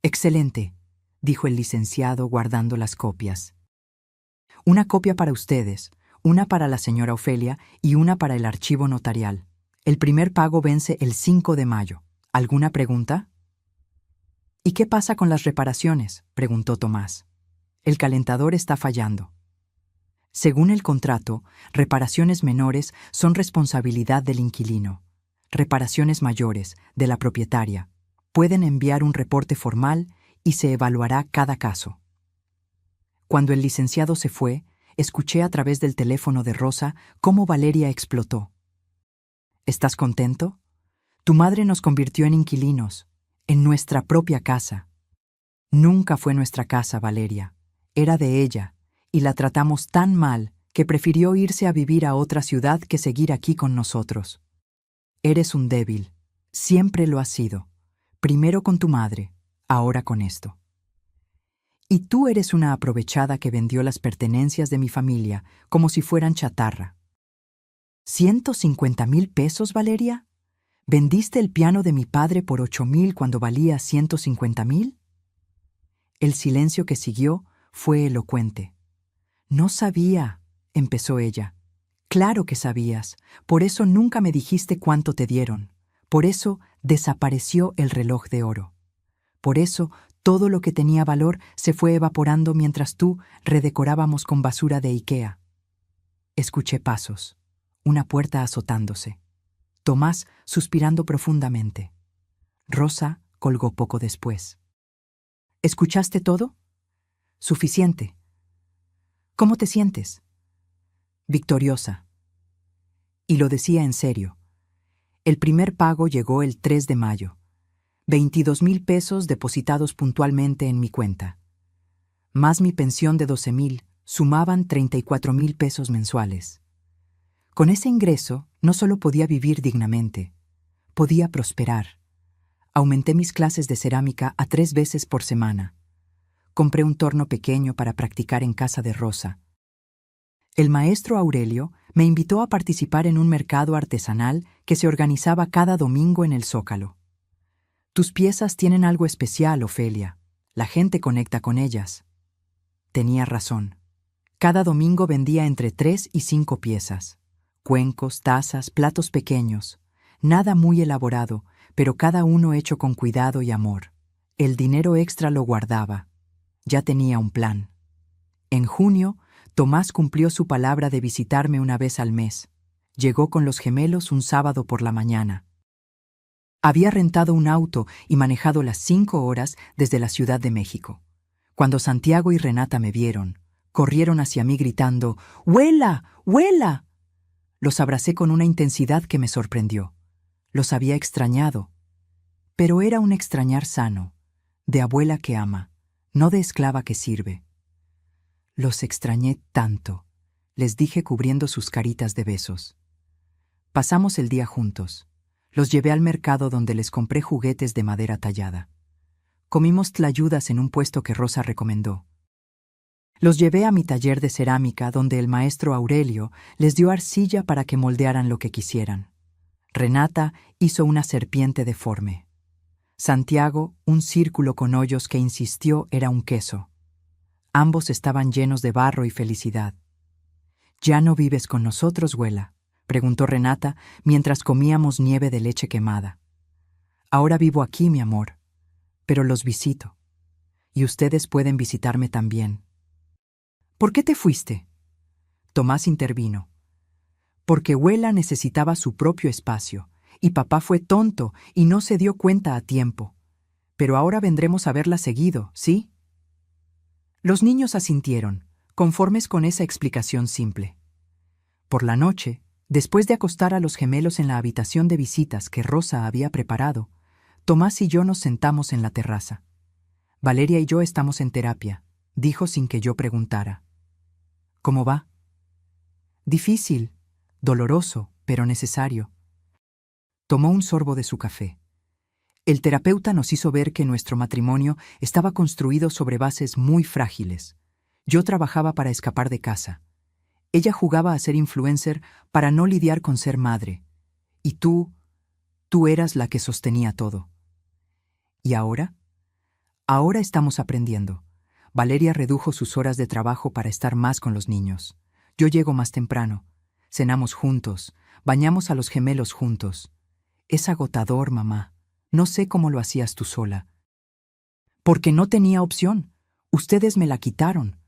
S1: «Excelente», dijo el licenciado guardando las copias. «Una copia para ustedes, una para la señora Ofelia y una para el archivo notarial. El primer pago vence el 5 de mayo. ¿Alguna pregunta?» «¿Y qué pasa con las reparaciones?», preguntó Tomás. «El calentador está fallando». Según el contrato, reparaciones menores son responsabilidad del inquilino. Reparaciones mayores, de la propietaria. Pueden enviar un reporte formal y se evaluará cada caso. Cuando el licenciado se fue, escuché a través del teléfono de Rosa cómo Valeria explotó. ¿Estás contento? Tu madre nos convirtió en inquilinos, en nuestra propia casa. Nunca fue nuestra casa, Valeria. Era de ella, y la tratamos tan mal que prefirió irse a vivir a otra ciudad que seguir aquí con nosotros. Eres un débil. Siempre lo has sido. Primero con tu madre, ahora con esto. Y tú eres una aprovechada que vendió las pertenencias de mi familia como si fueran chatarra. ¿150,000 pesos, Valeria? ¿Vendiste el piano de mi padre por 8,000 cuando valía 150,000? El silencio que siguió fue elocuente. «No sabía», empezó ella. «Claro que sabías. Por eso nunca me dijiste cuánto te dieron. Por eso desapareció el reloj de oro. Por eso todo lo que tenía valor se fue evaporando mientras tú redecorábamos con basura de IKEA». Escuché pasos, una puerta azotándose. Tomás suspirando profundamente. Rosa colgó poco después. «¿Escuchaste todo?» «Suficiente». «¿Cómo te sientes?» «Victoriosa». Y lo decía en serio. El primer pago llegó el 3 de mayo. 22,000 pesos depositados puntualmente en mi cuenta. Más mi pensión de 12,000 sumaban 34,000 pesos mensuales. Con ese ingreso no solo podía vivir dignamente, podía prosperar. Aumenté mis clases de cerámica a 3 veces por semana. Compré un torno pequeño para practicar en casa de Rosa. El maestro Aurelio me invitó a participar en un mercado artesanal que se organizaba cada domingo en el Zócalo. Tus piezas tienen algo especial, Ofelia. La gente conecta con ellas. Tenía razón. Cada domingo vendía entre 3 y 5 piezas. Cuencos, tazas, platos pequeños. Nada muy elaborado, pero cada uno hecho con cuidado y amor. El dinero extra lo guardaba. Ya tenía un plan. En junio, Tomás cumplió su palabra de visitarme una vez al mes. Llegó con los gemelos un sábado por la mañana. Había rentado un auto y manejado las 5 horas desde la Ciudad de México. Cuando Santiago y Renata me vieron, corrieron hacia mí gritando, «¡Huela! ¡Huela!». Los abracé con una intensidad que me sorprendió. Los había extrañado. Pero era un extrañar sano, de abuela que ama, no de esclava que sirve. «Los extrañé tanto», les dije cubriendo sus caritas de besos. Pasamos el día juntos. Los llevé al mercado donde les compré juguetes de madera tallada. Comimos tlayudas en un puesto que Rosa recomendó. Los llevé a mi taller de cerámica donde el maestro Aurelio les dio arcilla para que moldearan lo que quisieran. Renata hizo una serpiente deforme. Santiago, un círculo con hoyos que insistió era un queso. Ambos estaban llenos de barro y felicidad. «¿Ya no vives con nosotros, Güela?», preguntó Renata mientras comíamos nieve de leche quemada. «Ahora vivo aquí, mi amor, pero los visito. Y ustedes pueden visitarme también». «¿Por qué te fuiste?». Tomás intervino. «Porque Güela necesitaba su propio espacio, y papá fue tonto y no se dio cuenta a tiempo. Pero ahora vendremos a verla seguido, ¿sí?». Los niños asintieron, conformes con esa explicación simple. Por la noche, después de acostar a los gemelos en la habitación de visitas que Rosa había preparado, Tomás y yo nos sentamos en la terraza. «Valeria y yo estamos en terapia», dijo sin que yo preguntara. «¿Cómo va?». «Difícil, doloroso, pero necesario». Tomó un sorbo de su café. El terapeuta nos hizo ver que nuestro matrimonio estaba construido sobre bases muy frágiles. Yo trabajaba para escapar de casa. Ella jugaba a ser influencer para no lidiar con ser madre. Y tú eras la que sostenía todo. ¿Y ahora? Ahora estamos aprendiendo. Valeria redujo sus horas de trabajo para estar más con los niños. Yo llego más temprano. Cenamos juntos. Bañamos a los gemelos juntos. Es agotador, mamá. No sé cómo lo hacías tú sola. Porque no tenía opción. Ustedes me la quitaron.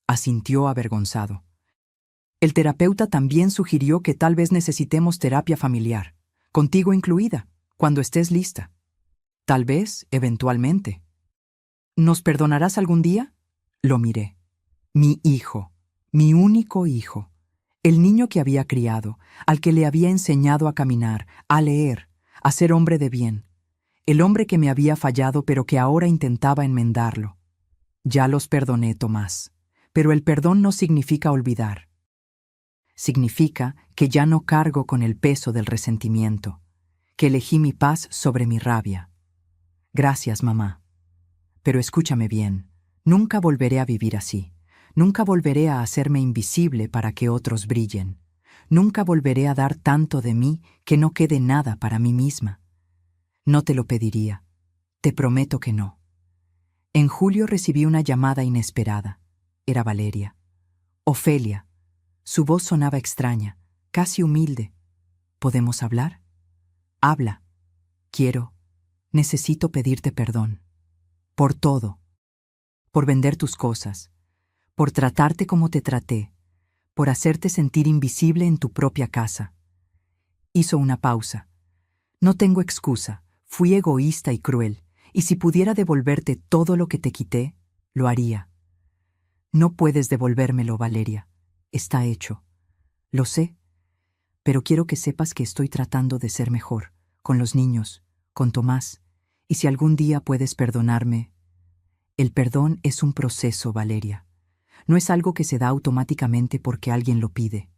S1: Asintió avergonzado. El terapeuta también sugirió que tal vez necesitemos terapia familiar, contigo incluida, cuando estés lista. Tal vez, eventualmente. ¿Nos perdonarás algún día? Lo miré. Mi hijo, mi único hijo, el niño que había criado, al que le había enseñado a caminar, a leer, a ser hombre de bien, el hombre que me había fallado pero que ahora intentaba enmendarlo. Ya los perdoné, Tomás, pero el perdón no significa olvidar. Significa que ya no cargo con el peso del resentimiento, que elegí mi paz sobre mi rabia. Gracias, mamá. Pero escúchame bien, nunca volveré a vivir así. Nunca volveré a hacerme invisible para que otros brillen. Nunca volveré a dar tanto de mí que no quede nada para mí misma. No te lo pediría. Te prometo que no. En julio recibí una llamada inesperada. Era Valeria. Ofelia. Su voz sonaba extraña, casi humilde. ¿Podemos hablar? Habla. Necesito pedirte perdón. Por todo. Por vender tus cosas. Por tratarte como te traté. Por hacerte sentir invisible en tu propia casa. Hizo una pausa. No tengo excusa. Fui egoísta y cruel, y si pudiera devolverte todo lo que te quité, lo haría. No puedes devolvérmelo, Valeria. Está hecho. Lo sé, pero quiero que sepas que estoy tratando de ser mejor, con los niños, con Tomás, y si algún día puedes perdonarme. El perdón es un proceso, Valeria. No es algo que se da automáticamente porque alguien lo pide.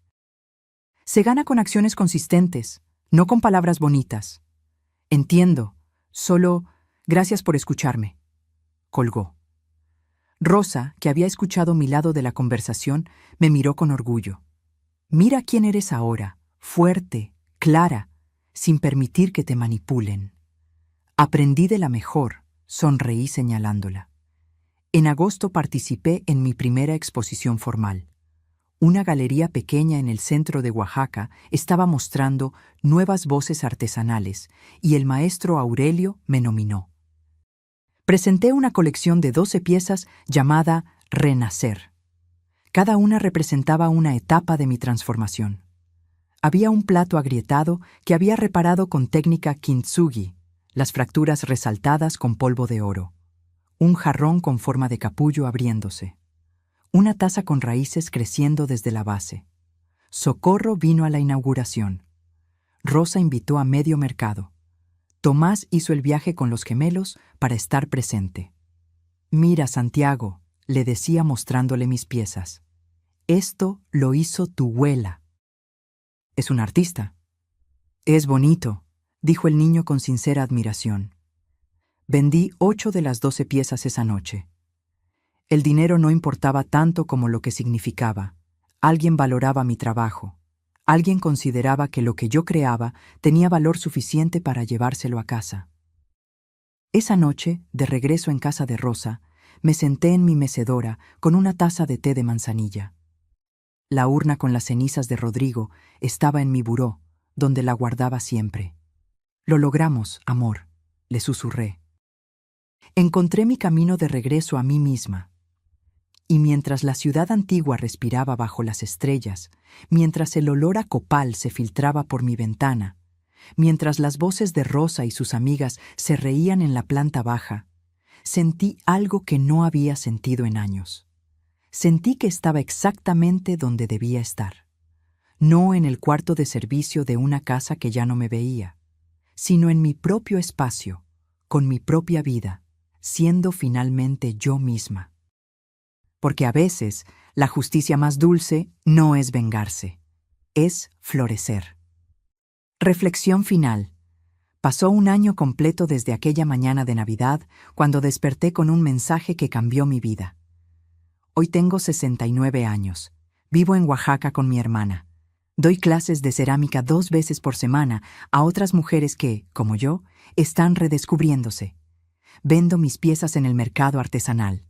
S1: Se gana con acciones consistentes, no con palabras bonitas. Entiendo, solo gracias por escucharme. Colgó. Rosa, que había escuchado mi lado de la conversación, me miró con orgullo. Mira quién eres ahora, fuerte, clara, sin permitir que te manipulen. Aprendí de la mejor, sonreí señalándola. En agosto participé en mi primera exposición formal. Una galería pequeña en el centro de Oaxaca estaba mostrando nuevas voces artesanales y el maestro Aurelio me nominó. Presenté una colección de 12 piezas llamada Renacer. Cada una representaba una etapa de mi transformación. Había un plato agrietado que había reparado con técnica kintsugi, las fracturas resaltadas con polvo de oro. Un jarrón con forma de capullo abriéndose. Una taza con raíces creciendo desde la base. Socorro vino a la inauguración. Rosa invitó a medio mercado. Tomás hizo el viaje con los gemelos para estar presente. Mira, Santiago, le decía mostrándole mis piezas. Esto lo hizo tu abuela. Es un artista. Es bonito, dijo el niño con sincera admiración. Vendí 8 de las 12 piezas esa noche. El dinero no importaba tanto como lo que significaba. Alguien valoraba mi trabajo. Alguien consideraba que lo que yo creaba tenía valor suficiente para llevárselo a casa. Esa noche, de regreso en casa de Rosa, me senté en mi mecedora con una taza de té de manzanilla. La urna con las cenizas de Rodrigo estaba en mi buró, donde la guardaba siempre. «Lo logramos, amor», le susurré. Encontré mi camino de regreso a mí misma. Y mientras la ciudad antigua respiraba bajo las estrellas, mientras el olor a copal se filtraba por mi ventana, mientras las voces de Rosa y sus amigas se reían en la planta baja, sentí algo que no había sentido en años. Sentí que estaba exactamente donde debía estar. No en el cuarto de servicio de una casa que ya no me veía, sino en mi propio espacio, con mi propia vida, siendo finalmente yo misma. Porque a veces la justicia más dulce no es vengarse, es florecer. Reflexión final. Pasó un año completo desde aquella mañana de Navidad cuando desperté con un mensaje que cambió mi vida. Hoy tengo 69 años. Vivo en Oaxaca con mi hermana. Doy clases de cerámica 2 veces por semana a otras mujeres que, como yo, están redescubriéndose. Vendo mis piezas en el mercado artesanal.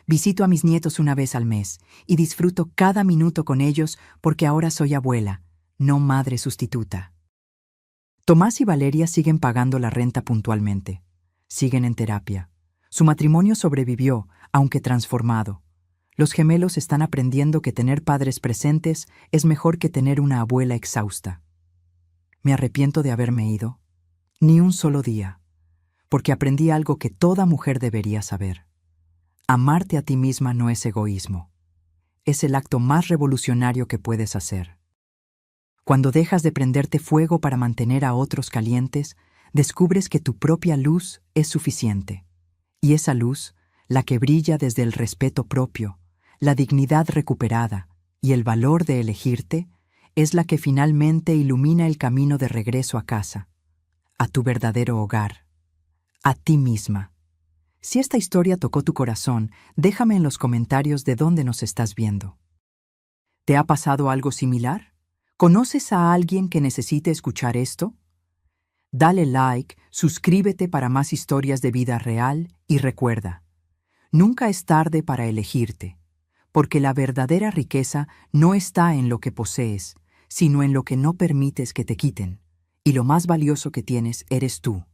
S1: Visito a mis nietos una vez al mes y disfruto cada minuto con ellos porque ahora soy abuela, no madre sustituta. Tomás y Valeria siguen pagando la renta puntualmente. Siguen en terapia. Su matrimonio sobrevivió, aunque transformado. Los gemelos están aprendiendo que tener padres presentes es mejor que tener una abuela exhausta. ¿Me arrepiento de haberme ido? Ni un solo día, porque aprendí algo que toda mujer debería saber. Amarte a ti misma no es egoísmo. Es el acto más revolucionario que puedes hacer. Cuando dejas de prenderte fuego para mantener a otros calientes, descubres que tu propia luz es suficiente. Y esa luz, la que brilla desde el respeto propio, la dignidad recuperada y el valor de elegirte, es la que finalmente ilumina el camino de regreso a casa, a tu verdadero hogar, a ti misma. Si esta historia tocó tu corazón, déjame en los comentarios de dónde nos estás viendo. ¿Te ha pasado algo similar? ¿Conoces a alguien que necesite escuchar esto? Dale like, suscríbete para más historias de vida real y recuerda, nunca es tarde para elegirte, porque la verdadera riqueza no está en lo que posees, sino en lo que no permites que te quiten, y lo más valioso que tienes eres tú.